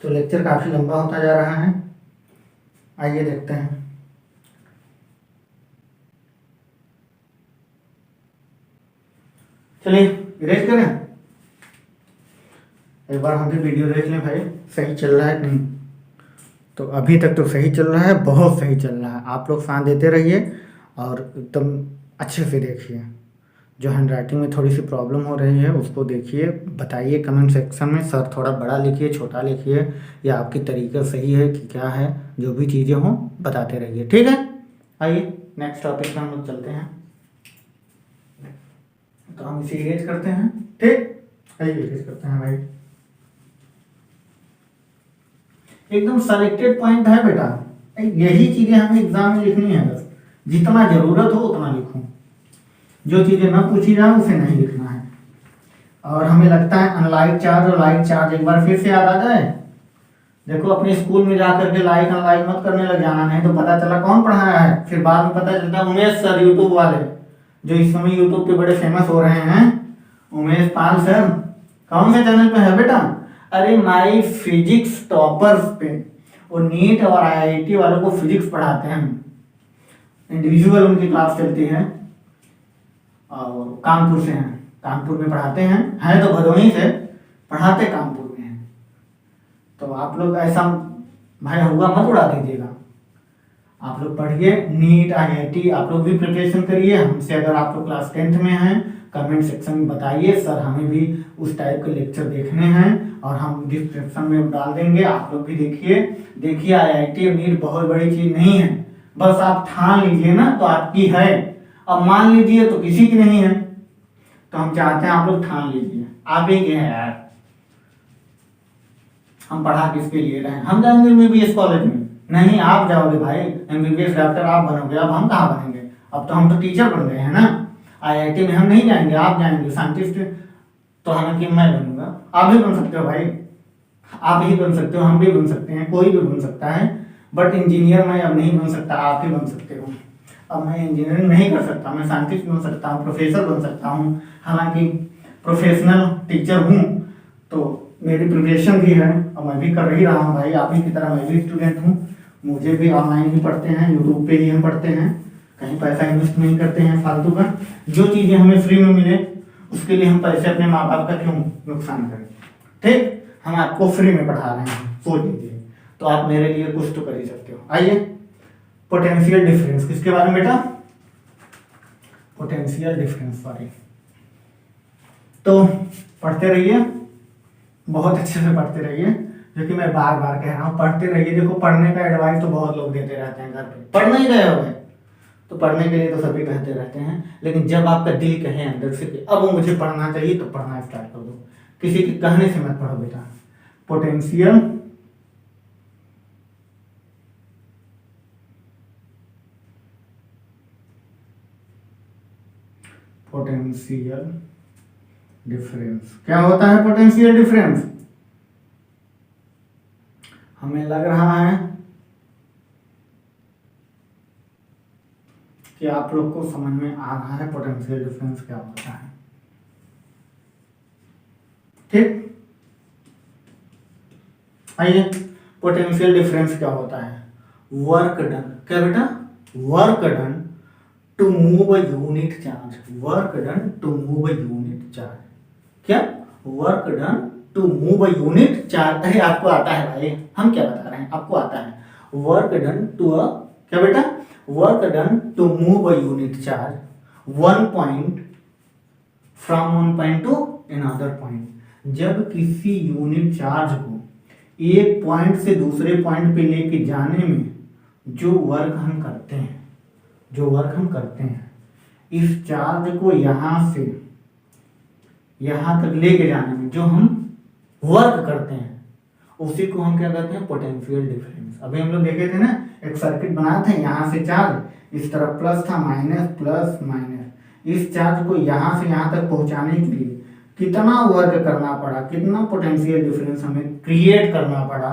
तो लेक्चर काफी लंबा होता जा रहा है, आइए देखते हैं। चलिए इरेज करें, एक बार हम भी वीडियो देख लें भाई, सही चल रहा है कि नहीं। तो अभी तक तो सही चल रहा है, बहुत सही चल रहा है, आप लोग साथ देते रहिए और एकदम अच्छे से देखिए। जो हैंड राइटिंग में थोड़ी सी प्रॉब्लम हो रही है उसको देखिए, बताइए कमेंट सेक्शन में, सर थोड़ा बड़ा लिखिए छोटा लिखिए, या आपकी तरीका सही है कि क्या है, जो भी चीज़ें हों बताते रहिए, ठीक है। आइए नेक्स्ट टॉपिक पे हम लोग चलते हैं, तो हम इसे इरेज करते हैं, ठीक, आइए इरेज करते हैं भाई। एकदम सेलेक्टेड पॉइंट है बेटा, यही चीजें हमें एग्जाम में लिखनी है, बस जितना जरूरत हो उतना लिखूं, जो चीजें ना पूछी जाए उसे नहीं लिखना है। और हमें लगता है अनलाइक चार्ज और लाइक चार्ज एक बार फिर से याद आ जाए, देखो अपने स्कूल में जाकर के लाइक अनलाइक मत करने लग जाना, नहीं तो पता चला कौन पढ़ाया है, फिर बाद में पता चलता उमेश सर यूट्यूब वाले, जो इस समय यूट्यूब पे बड़े फेमस हो रहे हैं, उमेश पाल सर, कौन से चैनल पे है बेटा, अरे माई फिजिक्स टॉपर्स पे, वो नीट और आईआईटी वालों को फिजिक्स पढ़ाते हैं, इंडिविजुअल उनकी क्लास चलती है, और कानपुर से हैं, कानपुर में पढ़ाते हैं तो भदोही से, पढ़ाते कानपुर में हैं। तो आप लोग ऐसा भाई हुआ मत उड़ा दीजिएगा, आप लोग पढ़िए, नीट आईआईटी आप लोग भी प्रिपरेशन करिए हमसे। अगर आप लोग क्लास 10th में हैं कमेंट सेक्शन में बताइए। सर हमें भी उस टाइप के लेक्चर देखने हैं और हम डिस्क्रिप्शन में डाल देंगे, आप लोग भी देखिए IIT और नीट बहुत बड़ी चीज नहीं है, बस आप ठान लीजिए ना तो आपकी है, अब मान लीजिए तो किसी की नहीं है। तो हम चाहते हैं आप लोग ठान लीजिए, आप ही के हैं यार, हम पढ़ा किसके लिए रहे हैं? हम जाएंगे MBBS कॉलेज में? नहीं, आप जाओगे भाई MBBS डॉक्टर आप बनोगे, अब हम कहाँ बनेंगे? अब तो हम तो टीचर बन गए हैं ना। IIT में हम नहीं जाएंगे, आप जाएंगे साइंटिस्ट, तो हालांकि मैं बनूंगा, आप भी बन सकते हो भाई, आप ही बन सकते हो, हम भी बन सकते हैं, कोई भी बन सकता है, बट इंजीनियर मैं अब नहीं बन सकता, आप ही बन सकते हो। अब मैं इंजीनियरिंग नहीं कर सकता, मैं साइंटिस्ट बन सकता हूँ, प्रोफेसर बन सकता हूँ, हालांकि प्रोफेशनल टीचर हूँ, तो मेरी प्रिपरेशन भी है और मैं भी कर ही रहा हूँ भाई, आप ही की तरह मैं भी स्टूडेंट हूँ, मुझे भी ऑनलाइन ही पढ़ते हैं, यूट्यूब पे ही हम पढ़ते हैं, कहीं पैसा इन्वेस्ट नहीं करते हैं फालतू का। जो चीज़ें हमें फ्री में मिले उसके लिए हम पैसे अपने माँ बाप का क्यों नुकसान करें? ठीक, हम आपको फ्री में पढ़ा रहे हैं, सोच लीजिए, तो आप मेरे लिए कुछ तो कर ही सकते हो। आइए, पोटेंशियल डिफरेंस किसके बारे में बेटा? Potential difference, sorry. तो पढ़ते रहिए, बहुत अच्छे से पढ़ते रहिए, जो कि मैं बार बार कह रहा हूँ, पढ़ते रहिए। देखो पढ़ने का एडवाइस तो बहुत लोग देते रहते हैं घर पे, पढ़ नहीं रहे हो तो पढ़ने के लिए तो सभी कहते रहते हैं, लेकिन जब आपका दिल कहे अंदर से कि अब मुझे पढ़ना चाहिए तो पढ़ना स्टार्ट कर दो, किसी के कहने से मत पढ़ो बेटा। पोटेंशियल डिफरेंस क्या होता है? पोटेंशियल डिफरेंस हमें लग रहा है कि आप लोग को समझ में आ रहा है पोटेंशियल डिफरेंस क्या होता है। ठीक, आइए, पोटेंशियल डिफरेंस क्या होता है? वर्क डन, क्या बेटा? Work done to move a unit charge, work done to move a unit charge, क्या? Work done to move a unit charge. अरे आपको आता है भाई, हम क्या बता रहे हैं, आपको आता है। वर्क डन टू अ, क्या बेटा? Work done to move a unit charge 1 point from 1 point to another point. जब किसी यूनिट चार्ज को एक पॉइंट से दूसरे पॉइंट पे लेके जाने में जो वर्क हम करते हैं, इस चार्ज को यहां से यहां तक लेके जाने में जो हम वर्क करते हैं, उसी को हम क्या कहते हैं? Potential difference. अभी हम लोग देखे थे ना, एक सर्किट बनाया था, यहाँ से चार्ज इस तरफ प्लस था, माइनस प्लस माइनस, इस चार्ज को यहाँ से यहाँ तक पहुँचाने के लिए कितना वर्क करना पड़ा, कितना पोटेंशियल डिफरेंस हमें क्रिएट करना पड़ा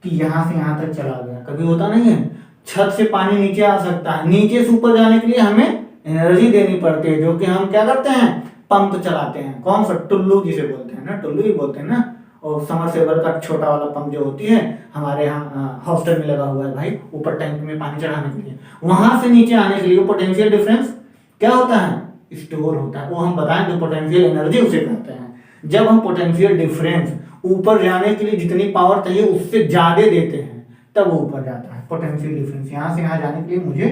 कि यहाँ से यहाँ तक चला गया। कभी होता नहीं है, छत से पानी नीचे आ सकता है, नीचे से ऊपर जाने के लिए हमें एनर्जी देनी पड़ती है, जो कि हम क्या करते हैं? पंप चलाते हैं। कौन सा? टुल्लू जिसे बोलते हैं ना, टुल्लू ही बोलते हैं ना। और समरसेबल का छोटा वाला पंप जो होती है, हमारे यहाँ हॉस्टल में लगा हुआ है भाई, ऊपर टैंक में पानी चढ़ाने के लिए, वहां से नीचे आने के लिए पोटेंशियल डिफरेंस क्या होता है? स्टोर होता है। वो हम बताएंगे, पोटेंशियल एनर्जी उसे कहते हैं। जब हम पोटेंशियल डिफरेंस ऊपर जाने के लिए जितनी पावर चाहिए उससे ज्यादा देते हैं, तब वो ऊपर जाता है। पोटेंशियल डिफरेंस यहाँ से यहाँ जाने के लिए मुझे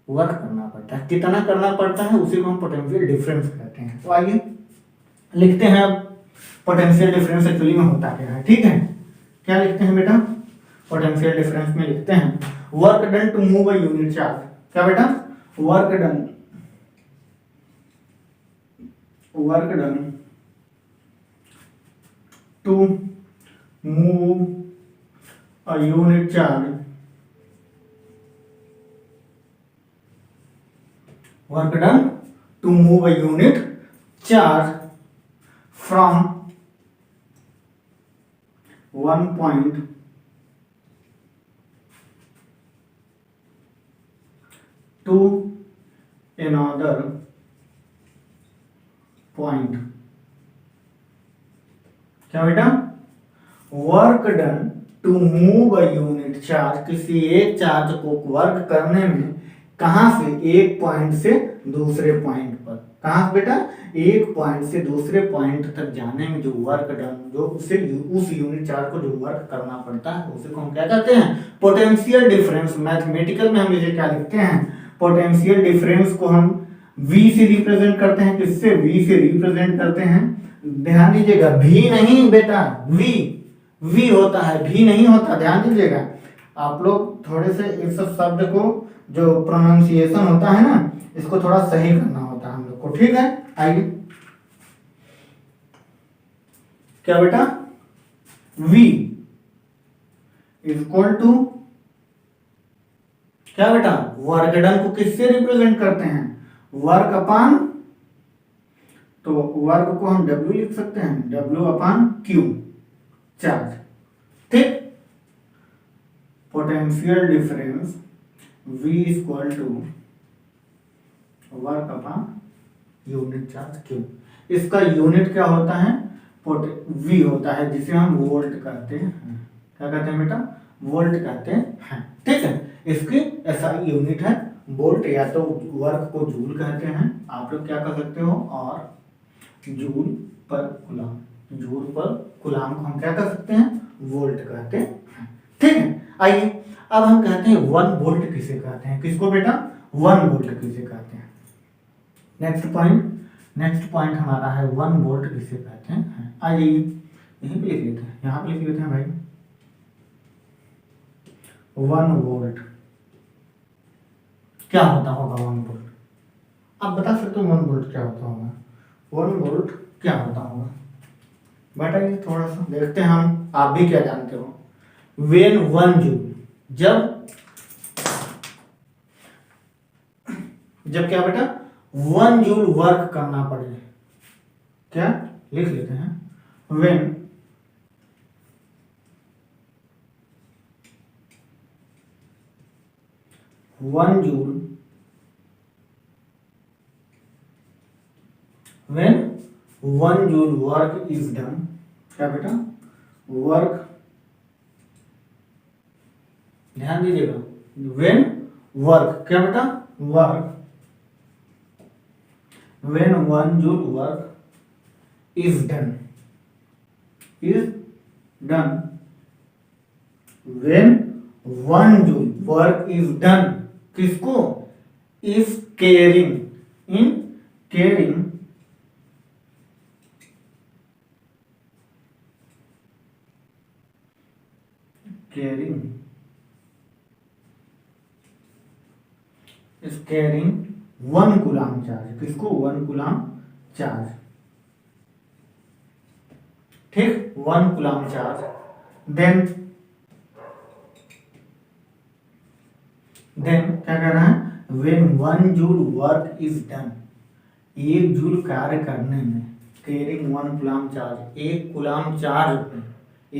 वर्क करना पड़ता है, कितना करना पड़ता है, उसी को हम पोटेंशियल डिफरेंस कहते हैं। तो आइए लिखते हैं अब पोटेंशियल डिफरेंस एक्चुअली में होता क्या है। ठीक है, क्या लिखते हैं बेटा? पोटेंशियल डिफरेंस में लिखते हैं work done to move a unit charge. क्या बेटा? Work done to move a unit charge, work done to move a unit charge from one point to another point। क्या बेटा? Work done to move a unit charge, किसी एक charge को work करने में कहां से? एक पॉइंट से दूसरे पॉइंट पर। कहां बेटा? एक पॉइंट से दूसरे पॉइंट तक जाने में जो वर्क डन, जो उसे उस यूनिट चार्ज को जो वर्क करना पड़ता है, उसे को हम क्या कहते हैं? Potential difference. मैथमेटिकल में हम इसे क्या लिखते हैं? पोटेंशियल डिफरेंस को हम V से रिप्रेजेंट करते हैं, किससे? V से रिप्रेजेंट करते हैं। ध्यान दीजिएगा, V नहीं बेटा, V होता है, V नहीं होता, ध्यान दीजिएगा। आप लोग थोड़े से इस सब शब्द को जो प्रोनाउंसिएशन होता है ना, इसको थोड़ा सही करना होता है हम लोग को, ठीक है। आइए, क्या बेटा? V इज इक्वल टू क्या बेटा? वर्क डन को किससे रिप्रेजेंट करते हैं? वर्क अपान, तो वर्क को हम W लिख सकते हैं, W अपान Q, चार्ज, ठीक। Potential difference V equal to work upon unit charge Q। इसका यूनिट क्या होता है? V होता है, जिसे हम वोल्ट कहते हैं। क्या कहते हैं बेटा? वोल्ट कहते हैं, ठीक है। इसकी ऐसा यूनिट है वोल्ट, या तो वर्क को जूल कहते हैं, आप लोग क्या कर सकते हो, और जूल पर कूलाम, जूल पर कूलाम को हम क्या कर सकते हैं? वोल्ट कहते हैं, ठीक है। आइए, अब हम कहते हैं 1 वोल्ट किसे कहते हैं? किसको बेटा? 1 वोल्ट किसे कहते हैं? नेक्स्ट पॉइंट हमारा है 1 वोल्ट किसे कहते हैं। आइए यहीं पे लिख लेते हैं, यहाँ पे लिख लेते हैं भाई, 1 वोल्ट क्या होता होगा? 1 वोल्ट आप बता सकते हो 1 वोल्ट क्या होता होगा? 1 वोल्ट क्या होता होगा बताइए, थोड़ा सा देखते हैं हम, आप भी क्या जानते हो। वेन 1 जूल, जब क्या बेटा? 1 जूल वर्क करना पड़े, क्या लिख लेते हैं, when 1 joule, when 1 joule work is done, क्या बेटा? वर्क, ध्यान दीजिएगा, when वर्क, क्या बेटा? Work, when 1 joule work is done, when 1 joule work is done, किसको? is carrying, in carrying is carrying 1 coulomb charge, किसको? 1 कूलाम चार्ज, ठीक, 1 coulomb charge. Then क्या कह रहा है? when 1 joule work is done, 1 joule कार्य करने में, carrying 1 coulomb charge, 1 coulomb charge पे,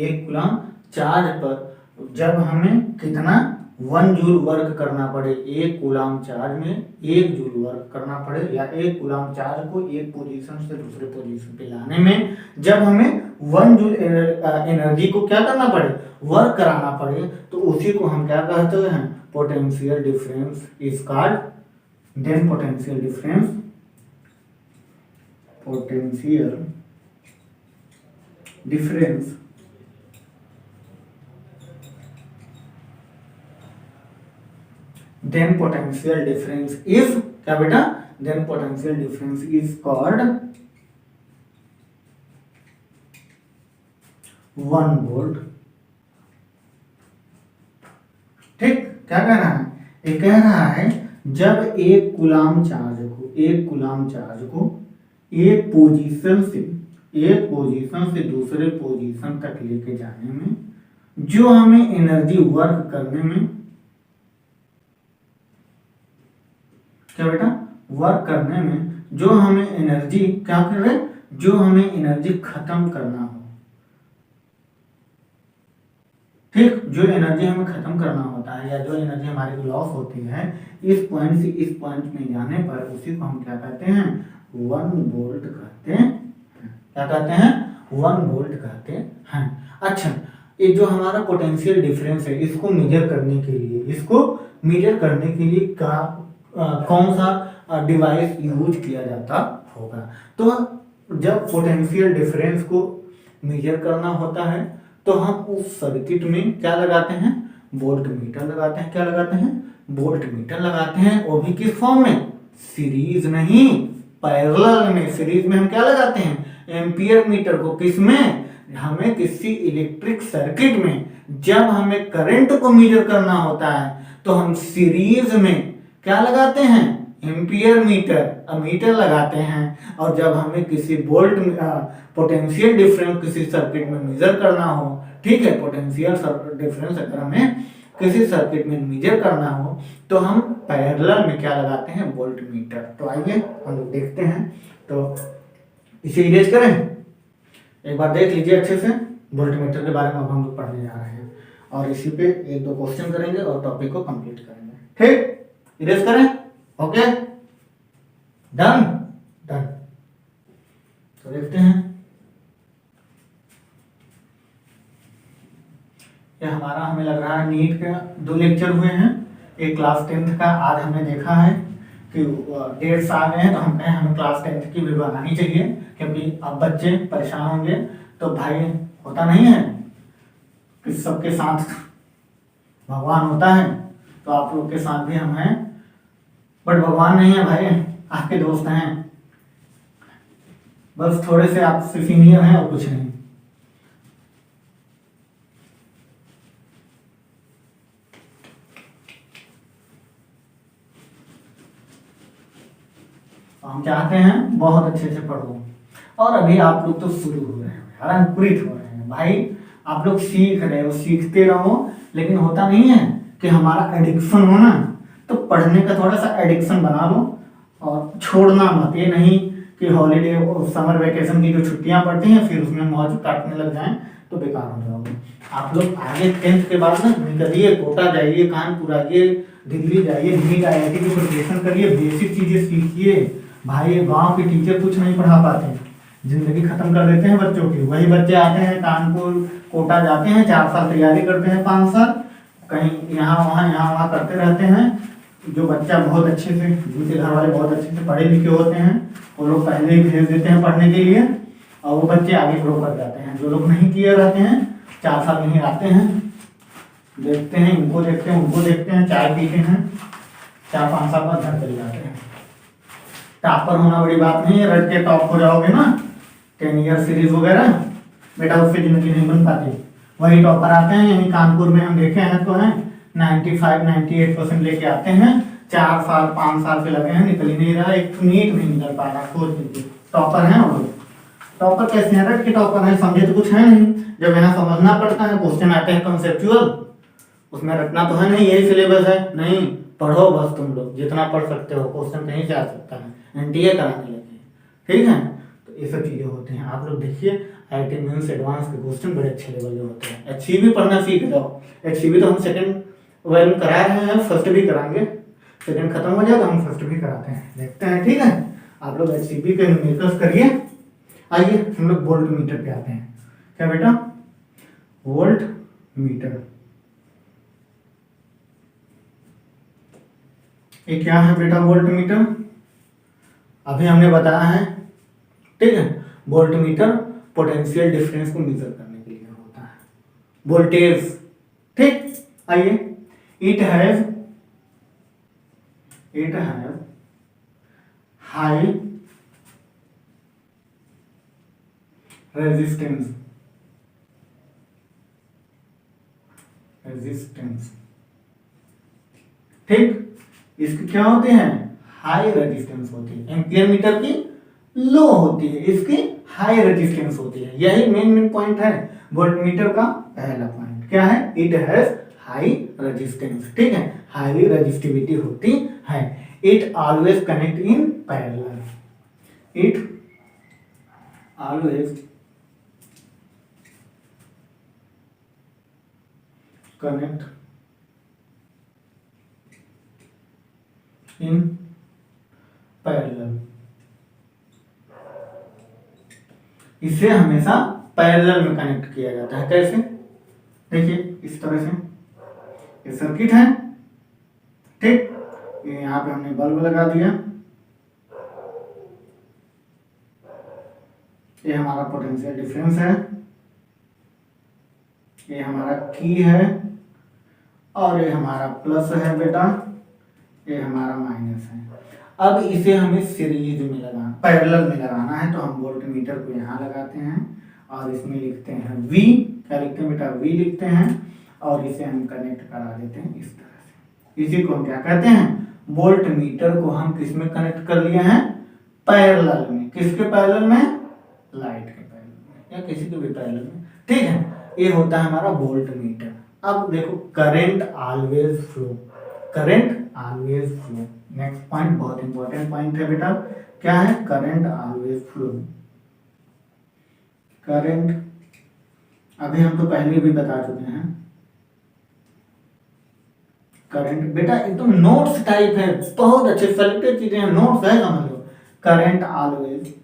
1 कूलाम चार्ज पर जब हमें कितना 1 जूल वर्क करना पड़े, 1 कूलाम चार्ज में 1 जूल वर्क करना पड़े, या 1 कूलाम चार्ज को एक पोजीशन से दूसरे पोजीशन पे लाने में जब हमें 1 जूल एनर्जी को क्या करना पड़े? वर्क कराना पड़े, तो उसी को हम क्या कहते हैं? Potential difference is called, then potential difference then potential difference is क्या बेटा? then potential difference is called 1 volt, ठीक। क्या कह रहा है? ये कह रहा है जब 1 कूलाम चार्ज को एक पोजीशन से दूसरे पोजीशन तक लेके जाने में जो हमें एनर्जी वर्क करने में, क्या बेटा? वर्क करने में जो हमें एनर्जी क्या कर रहे? जो हमें एनर्जी खत्म करना हो, ठीक, जो एनर्जी हमें खत्म करना होता है, या जो एनर्जी हमारी लॉस होती है, इस पॉइंट से इस पॉइंट में जाने पर उसी को हम क्या कहते हैं? 1 वोल्ट कहते हैं। क्या कहते हैं? 1 वोल्ट कहते हैं। अच्छा, ये जो हमारा पोटेंशियल डिफरेंस है, इसको मेजर करने के लिए कौन सा डिवाइस यूज किया जाता होगा? तो जब पोटेंशियल डिफरेंस को मेजर करना होता है तो हम उस सर्किट में क्या लगाते हैं? वोल्ट मीटर लगाते हैं। क्या लगाते हैं? वोल्ट मीटर लगाते हैं, वो भी किस फॉर्म में? सीरीज नहीं, पैरेलल में। सीरीज में हम क्या लगाते हैं, एम्पियर मीटर को। किसमें, हमें किसी इलेक्ट्रिक सर्किट में जब हमें करंट को मेजर करना होता है तो हम सीरीज में क्या लगाते हैं, एम्पियर मीटर, मीटर लगाते हैं। और जब हमें किसी वोल्ट पोटेंशियल डिफरेंस किसी सर्किट में मेजर करना हो, ठीक है, पोटेंशियल डिफरेंस अगर हमें किसी सर्किट में मेजर करना हो तो हम पैरेलल में क्या लगाते हैं, वोल्ट मीटर। तो आइए हम लोग देखते हैं। तो इसे इरेज करें, एक बार देख लीजिए अच्छे से। वोल्ट मीटर के बारे में अब हम लोग पढ़ने जा रहे हैं और इसी पे एक दो क्वेश्चन करेंगे और टॉपिक को कंप्लीट करेंगे। ठीक, इरेज करें, ओके, डन डन। तो देखते हैं, ये हमारा हमें लग रहा है नीट के 2 लेक्चर हुए हैं। एक क्लास 10th का आज हमने देखा है कि डेट्स आ गए हैं, तो हम कहें हमें क्लास 10th की भी बनानी चाहिए, क्योंकि अब बच्चे परेशान होंगे। तो भाई होता नहीं है कि सबके साथ भगवान होता है, तो आप लोग के साथ भी हम हैं, बट भगवान नहीं है भाई, आपके दोस्त हैं, बस थोड़े से आपसे सीनियर हैं और कुछ नहीं। हम चाहते हैं बहुत अच्छे से पढ़ो, और अभी आप लोग तो शुरू हो रहे हैं यार, अंकुरित हो रहे हैं भाई, आप लोग सीख रहे हो, सीखते रहो। लेकिन होता नहीं है कि हमारा एडिक्शन हो ना, तो पढ़ने का थोड़ा सा एडिक्शन बना लो और छोड़ना मत। ये नहीं कि हॉलीडे समर वेकेशन की जो छुट्टियां पड़ती हैं फिर उसमें मौज काटने लग जाएं तो बेकार हो जाओगे। आप लोग आगे 10th के बाद ना निकलिए, कोटा जाइए, कानपुर आइए, दिल्ली जाइए, नीट IIT की प्रिपरेशन करिए, बेसिक चीजें सीखिए। भाई गांव के टीचर कुछ नहीं पढ़ा पाते, जिंदगी खत्म कर देते हैं बच्चों की। वही बच्चे आते हैं कानपुर कोटा जाते हैं, 4 साल तैयारी करते हैं, 5 साल कहीं यहाँ वहाँ करते रहते हैं। जो बच्चा बहुत अच्छे से, जिनके घर वाले बहुत अच्छे से पढ़े लिखे होते हैं, वो लोग पहले ही भेज देते हैं पढ़ने के लिए, और वो बच्चे आगे ग्रो कर जाते हैं। जो लोग नहीं किए रहते हैं, 4 साल नहीं आते हैं, देखते हैं इनको, देखते हैं उनको, देखते हैं, चाय पीते हैं, 4-5 साल बाद घर चले जाते हैं। टॉपर होना बड़ी बात नहीं है, रट के टॉप हो जाओगे ना 10 ईयर सीरीज वगैरह, बेटा उससे जिंदगी नहीं बन पाती। वही टॉपर आते हैं, यहीं कानपुर में हम देखे हैं तो हैं 95-98% लेके आते हैं, 4 साल 5 साल पे लगे हैं, निकल ही नहीं रहा, एक नीट नहीं निकल पा रहा। सोच लीजिए, टॉपर हैं वो लोग। टॉपर कैसे हैं, रट के टॉपर हैं, समझे तो कुछ है नहीं। जब यहाँ समझना पड़ता है, क्वेश्चन आते हैं कंसेप्चुअल, उसमें रटना तो है नहीं, यही सिलेबस है, नहीं पढ़ो बस तुम लोग जितना पढ़ सकते हो, क्वेश्चन कहीं से आ सकता है, NTA कराने लगे, ठीक है। तो ये सब चीज़ें होती हैं। आप लोग देखिए IIT मेंस एडवांस के क्वेश्चन बड़े अच्छे लेवल के होते हैं। HCV पढ़ना सीख जाओ। HCV तो हम सेकंड वेल में करा रहे हैं, फर्स्ट भी कराएंगे, सेकंड खत्म हो जाएगा हम फर्स्ट भी कराते हैं, देखते हैं, ठीक है। आप लोग HCV के न्यूमेरिकल्स करिए। आइए हम लोग वोल्ट मीटर पे आते हैं। क्या बेटा, वोल्ट मीटर ये क्या है बेटा, वोल्ट मीटर अभी हमने बताया है, ठीक है। वोल्ट मीटर पोटेंशियल डिफरेंस को मेजर करने के लिए होता है, वोल्टेज, ठीक। आइए, इट हैज हाई रेजिस्टेंस, ठीक। इसकी क्या होते हैं, हाई रेजिस्टेंस होती है। एम्पियर मीटर की लो होती है, इसकी हाई रेजिस्टेंस होती है। यही मेन पॉइंट है वोल्ट मीटर का। पहला पॉइंट क्या है, इट हैज हाई रेजिस्टेंस, ठीक है, हाई रेजिस्टिविटी होती है। It always connect in parallel, it always connect in parallel, इसे हमेशा पैरेलल में कनेक्ट किया जाता है। कैसे, देखिए इस तरह से, ये सर्किट है, ठीक। ये यहाँ पे हमने बल्ब लगा दिया, ये हमारा पोटेंशियल डिफरेंस है, ये हमारा की है, और ये हमारा प्लस है बेटा, ये हमारा माइनस है। अब इसे हमें सीरीज में लगाना, पैरेलल में लगाना है, तो हम वोल्ट मीटर को यहाँ लगाते हैं और इसमें लिखते हैं V, क्या लिखते हैं बेटा, V लिखते हैं और इसे हम कनेक्ट करा देते हैं इस तरह से। इसी को हम क्या कहते हैं, वोल्ट मीटर को हम किस में कनेक्ट कर लिए हैं, पैरेलल में। किसके पैरेलल में, लाइट के पैरेलल में या किसी के भी पैरेलल में, ठीक है। ये होता है हमारा वोल्ट मीटर। अब देखो current always flow, current always flow. Next point बहुत इंपॉर्टेंट पॉइंट है बेटा, क्या है, करंट ऑलवेज फ्लो। करंट अभी हम तो पहले भी बता चुके हैं। करंट बेटा एकदम नोट्स टाइप है, बहुत अच्छे सेलेक्टेड चीजें हैं, नोट्स है, समझ लो। Current always,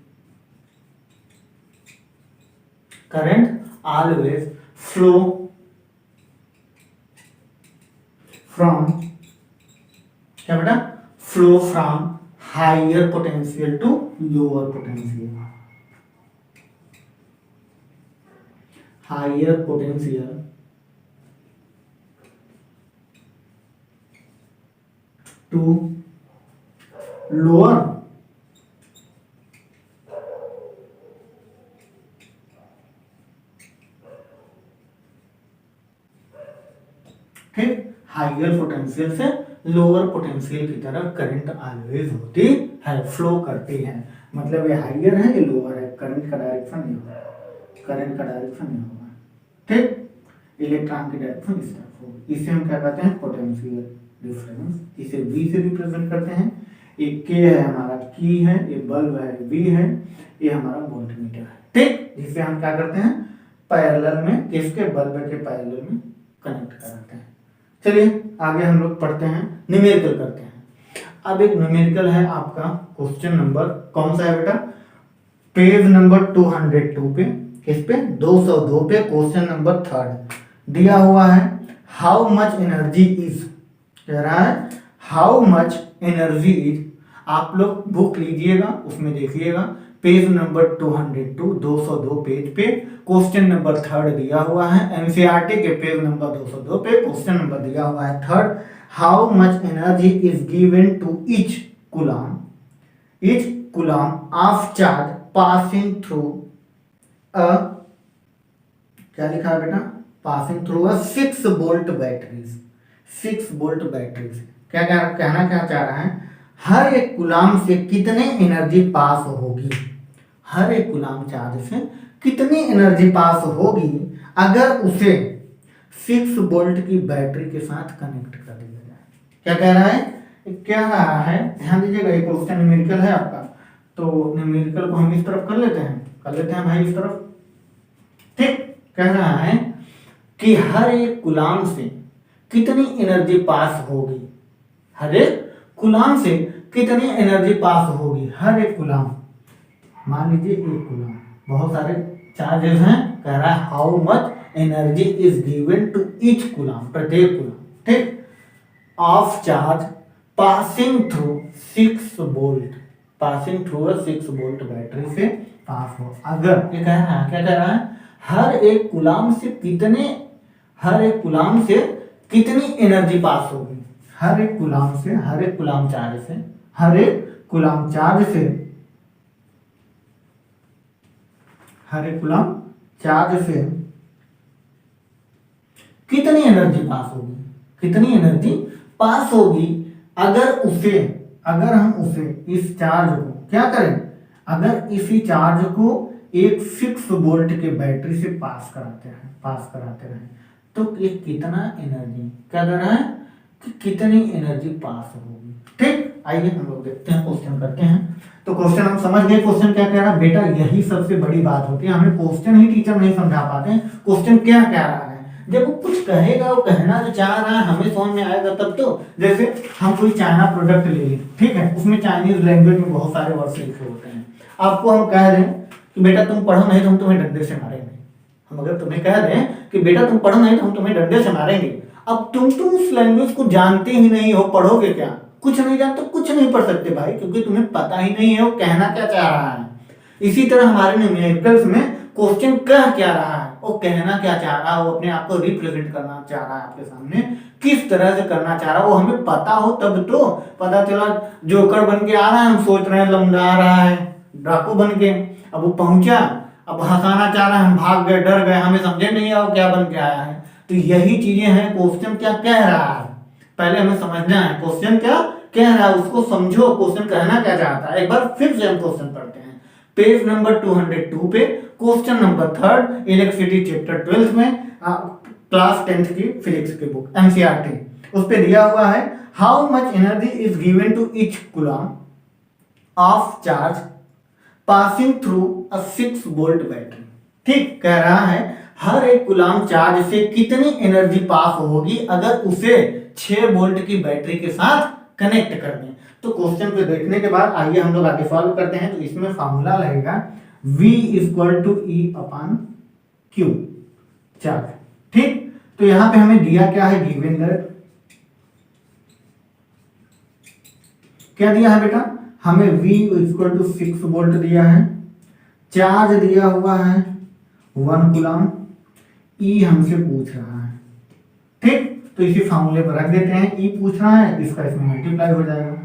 current always flow from, क्या बेटा, flow from higher potential to lower potential, higher potential to lower ठीक, हायर पोटेंशियल से लोअर पोटेंशियल की तरफ करंट ऑलवेज होती है, फ्लो करती है। मतलब ये हायर है, ये लोअर है, करंट का डायरेक्शन ये होगा, करंट का डायरेक्शन ये होगा, ठीक। इलेक्ट्रॉन की डायरेक्शन इस तरफ होगी। इसे हम क्या कहते हैं, पोटेंशियल डिफरेंस। इसे V से रिप्रेजेंट करते हैं। एक K है हमारा, की है, ये बल्ब है, V है, ये हमारा वोल्ट मीटर है, ठीक। जिसे हम क्या करते हैं, पैरेलल में, किसके, बल्ब के पैरेलल में कनेक्ट कराते हैं। चलिए आगे हम लोग पढ़ते हैं, न्यूमेरिकल करते हैं। अब एक न्यूमेरिकल है आपका, क्वेश्चन नंबर कौन सा है बेटा, पेज नंबर 202 पे, किस पे, 202 पे, क्वेश्चन नंबर 3 दिया हुआ है। हाउ मच एनर्जी इज, कह रहा है हाउ मच एनर्जी इज। आप लोग बुक लीजिएगा, उसमें देखिएगा, पेज नंबर 202, 202 पेज पे क्वेश्चन नंबर 3 दिया हुआ है। एनसीईआरटी के पेज नंबर 202 पे क्वेश्चन नंबर दिया हुआ है 3, how much energy is given to each coulomb of charge passing through a, क्या लिखा है बेटा, passing through a 6 volt batteries, 6 volt batteries. क्या कहना क्या चाह रहा है, हर एक कूलम से कितने एनर्जी पास होगी, हर एक कूलम चार्ज से कितनी एनर्जी पास होगी अगर उसे 6 वोल्ट की बैटरी के साथ कनेक्ट कर दिया जाए। क्या कह रहा है, क्या रहा है, ध्यान दीजिएगा, ये क्वेश्चन न्यूमेरिकल है आपका, तो न्यूमेरिकल को हम इस तरफ कर लेते हैं भाई इस तरफ, ठीक। कह रहा है कि हर एक कूलम से कितनी एनर्जी पास होगी, हर एक कूलम से कितनी एनर्जी पास होगी, हर एक कूलम, मान लीजिए एक कूलम, बहुत सारे चार्जेस हैं, कह रहा है how much energy is given to each coulomb, प्रत्येक कूलम, ठीक, of charge passing through 6 volt, passing through 6 volt battery से पास हो। अगर ये कह रहा है, क्या कह रहा है, हर एक कूलम से कितने, हर एक कूलम से कितनी एनर्जी पास होगी, हर एक कूलम से, हर एक कूलम चार्ज से, हर एक कूलम चार्ज से, हर एक कूलम चार्ज से कितनी एनर्जी पास होगी, कितनी एनर्जी पास होगी अगर उसे, अगर हम उसे, इस चार्ज को क्या करें, अगर इसी चार्ज को एक 6 वोल्ट के बैटरी से पास कराते हैं, तो ये कितना एनर्जी, क्या कर रहा है कि कितनी एनर्जी पास होगी, ठीक। आइए हम लोग देखते हैं, क्वेश्चन करते हैं। तो क्वेश्चन हम समझ गए, क्वेश्चन क्या कह रहा है बेटा, यही सबसे बड़ी बात होती है, हमें क्वेश्चन ही टीचर नहीं समझा पाते हैं, क्वेश्चन क्या कह रहा है। जब वो कुछ कहेगा, वो कहना जो चाह रहा है हमें समझ में आएगा तब तो। जैसे हम कोई चाइना प्रोडक्ट ले लें, ठीक है, उसमें चाइनीज लैंग्वेज में बहुत सारे वर्ड्स लिखे होते हैं, आपको हम कह दें कि बेटा तुम पढ़ो नहीं तो हम तुम्हें डंडे से मारेंगे, हम अगर तुम्हें कह दें कि बेटा तुम पढ़ो नहीं तो हम तुम्हें डंडे से मारेंगे, अब तुम उस लैंग्वेज को जानते ही नहीं हो, पढ़ोगे क्या, कुछ नहीं जानते, कुछ नहीं पढ़ सकते भाई, क्योंकि तुम्हें पता ही नहीं है वो कहना क्या चाह रहा है। इसी तरह हमारे न्यूमेरिकल्स में क्वेश्चन कह क्या रहा है, वो कहना क्या चाह रहा है, वो अपने आप को रिप्रेजेंट करना चाह रहा है आपके सामने, किस तरह से करना चाह रहा है वो हमें पता हो तब तो। पता चला जोकर बन के आ रहा है, हम सोच रहे हैं लमड़ा रहा है डाकू बन के, अब वो पहुंचा, अब हंसाना चाह रहा है, हम भाग गए, डर गए, हमें समझे नहीं आओ क्या बन के आया है। तो यही चीजें हैं, क्वेश्चन क्या कह रहा है पहले हमें समझना है, क्वेश्चन क्या कह रहा है उसको समझो, क्वेश्चन कहना क्या चाहता है। एक बार फिर से हम क्वेश्चन पढ़ते हैं, पेज नंबर 202 पे क्वेश्चन नंबर 3 इलेक्ट्रिसिटी चैप्टर 12 में क्लास 10th की फिजिक्स की बुक एनसीईआरटी, उस पे दिया हुआ है how much energy is given to each coulomb of charge passing through a 6 volt battery. ठीक कह रहा है हर एक कूलम चार्ज से कितनी एनर्जी पास होगी अगर उसे 6 वोल्ट की बैटरी के साथ कनेक्ट कर दें। तो क्वेश्चन पे देखने के बाद आइए हम लोग आगे सॉल्व करते हैं। तो इसमें फॉर्मूला रहेगा V equal to E upon Q charge. ठीक, तो यहां पे हमें दिया क्या है, गिवन दैट क्या दिया है बेटा, हमें V इक्वल टू 6 वोल्ट दिया है, चार्ज दिया हुआ है 1 कूलम, E हमसे पूछ रहा है। ठीक, तो इसी फार्मूले पर रख देते हैं, E पूछ रहा है, इसका इसमें मल्टीप्लाई हो जाएगा।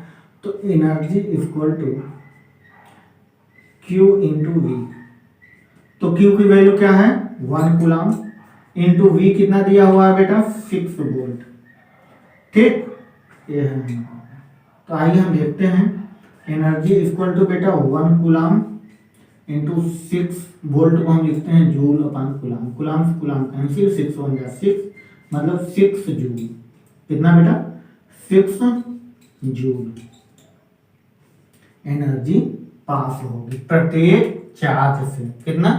तो energy equal to Q into V, तो Q की वैल्यू क्या है 1 कूलम इंटू V कितना दिया हुआ है बेटा 6 वोल्ट। ठीक, ये है। तो आइए हम देखते हैं, एनर्जी इक्वल टू बेटा 1 कूलम इंटू 6 वोल्ट को हम लिखते हैं जूल अपॉन कूलम, कूलम से कूलम कैंसिल, 6 1 जा 6 मतलब 6 जूल। कितना बेटा 6 जूल एनर्जी पास होगी प्रत्येक चार्ज से। कितना,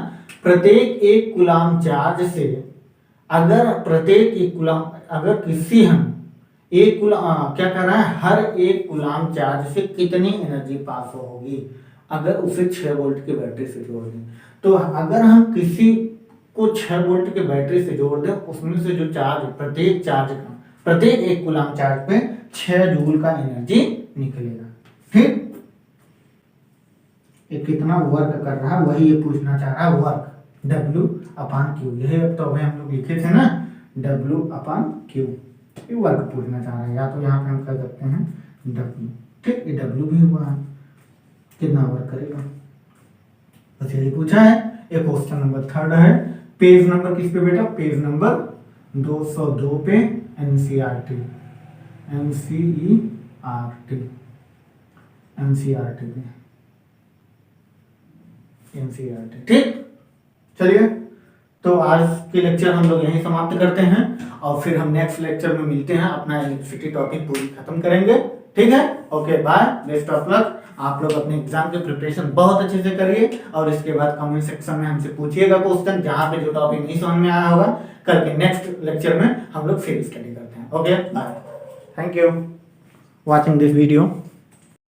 प्रत्येक एक कूलम चार्ज से, अगर प्रत्येक एक कूलम, अगर किसी हम एक कूलम क्या कर रहा है, हर एक कूलम चार्ज से कितनी एनर्जी पास होगी अगर उसे 6 वोल्ट की बैटरी से जोड़ दें। तो अगर हम किसी को 6 वोल्ट की बैटरी से जोड़ दें, उसमें से जो चार्ज प्रत्येक चार्ज का, प्रत्येक एक कूलम चार्ज पे 6 जूल का एनर्जी निकलेगा। ठीक, ये कितना वर्क कर रहा है वही ये पूछना चाह रहा है, वर्क W अपॉन Q, यही तो अभी हम लोग लिखे थे ना W अपॉन Q, ये वर्क पूछना चाह रहा है। या तो यहाँ पे हम कर सकते हैं W। ठीक, ये W भी हुआ है, कितना वर्क करेगा बस यही पूछा है। ये क्वेश्चन नंबर 3 है, पेज नंबर किस पे बेटा, पेज नंबर 202 पे एनसीईआरटी पे एनसीईआरटी। ठीक, चलिए तो आज के लेक्चर हम लोग यहीं समाप्त करते हैं और फिर हम नेक्स्ट लेक्चर में मिलते हैं, अपना इलेक्ट्रिसिटी टॉपिक पूरी खत्म करेंगे। ठीक है, okay bye, best of luck. आप लोग अपने एग्जाम के प्रिपरेशन बहुत अच्छे से करिए और इसके बाद कमेंट सेक्शन में हमसे पूछिएगा क्वेश्चन, जहां पे जो टॉपिक नहीं समझ में आया होगा कल के नेक्स्ट लेक्चर में हम लोग फिर स्टडी करते हैं। Okay bye, thank you watching this video.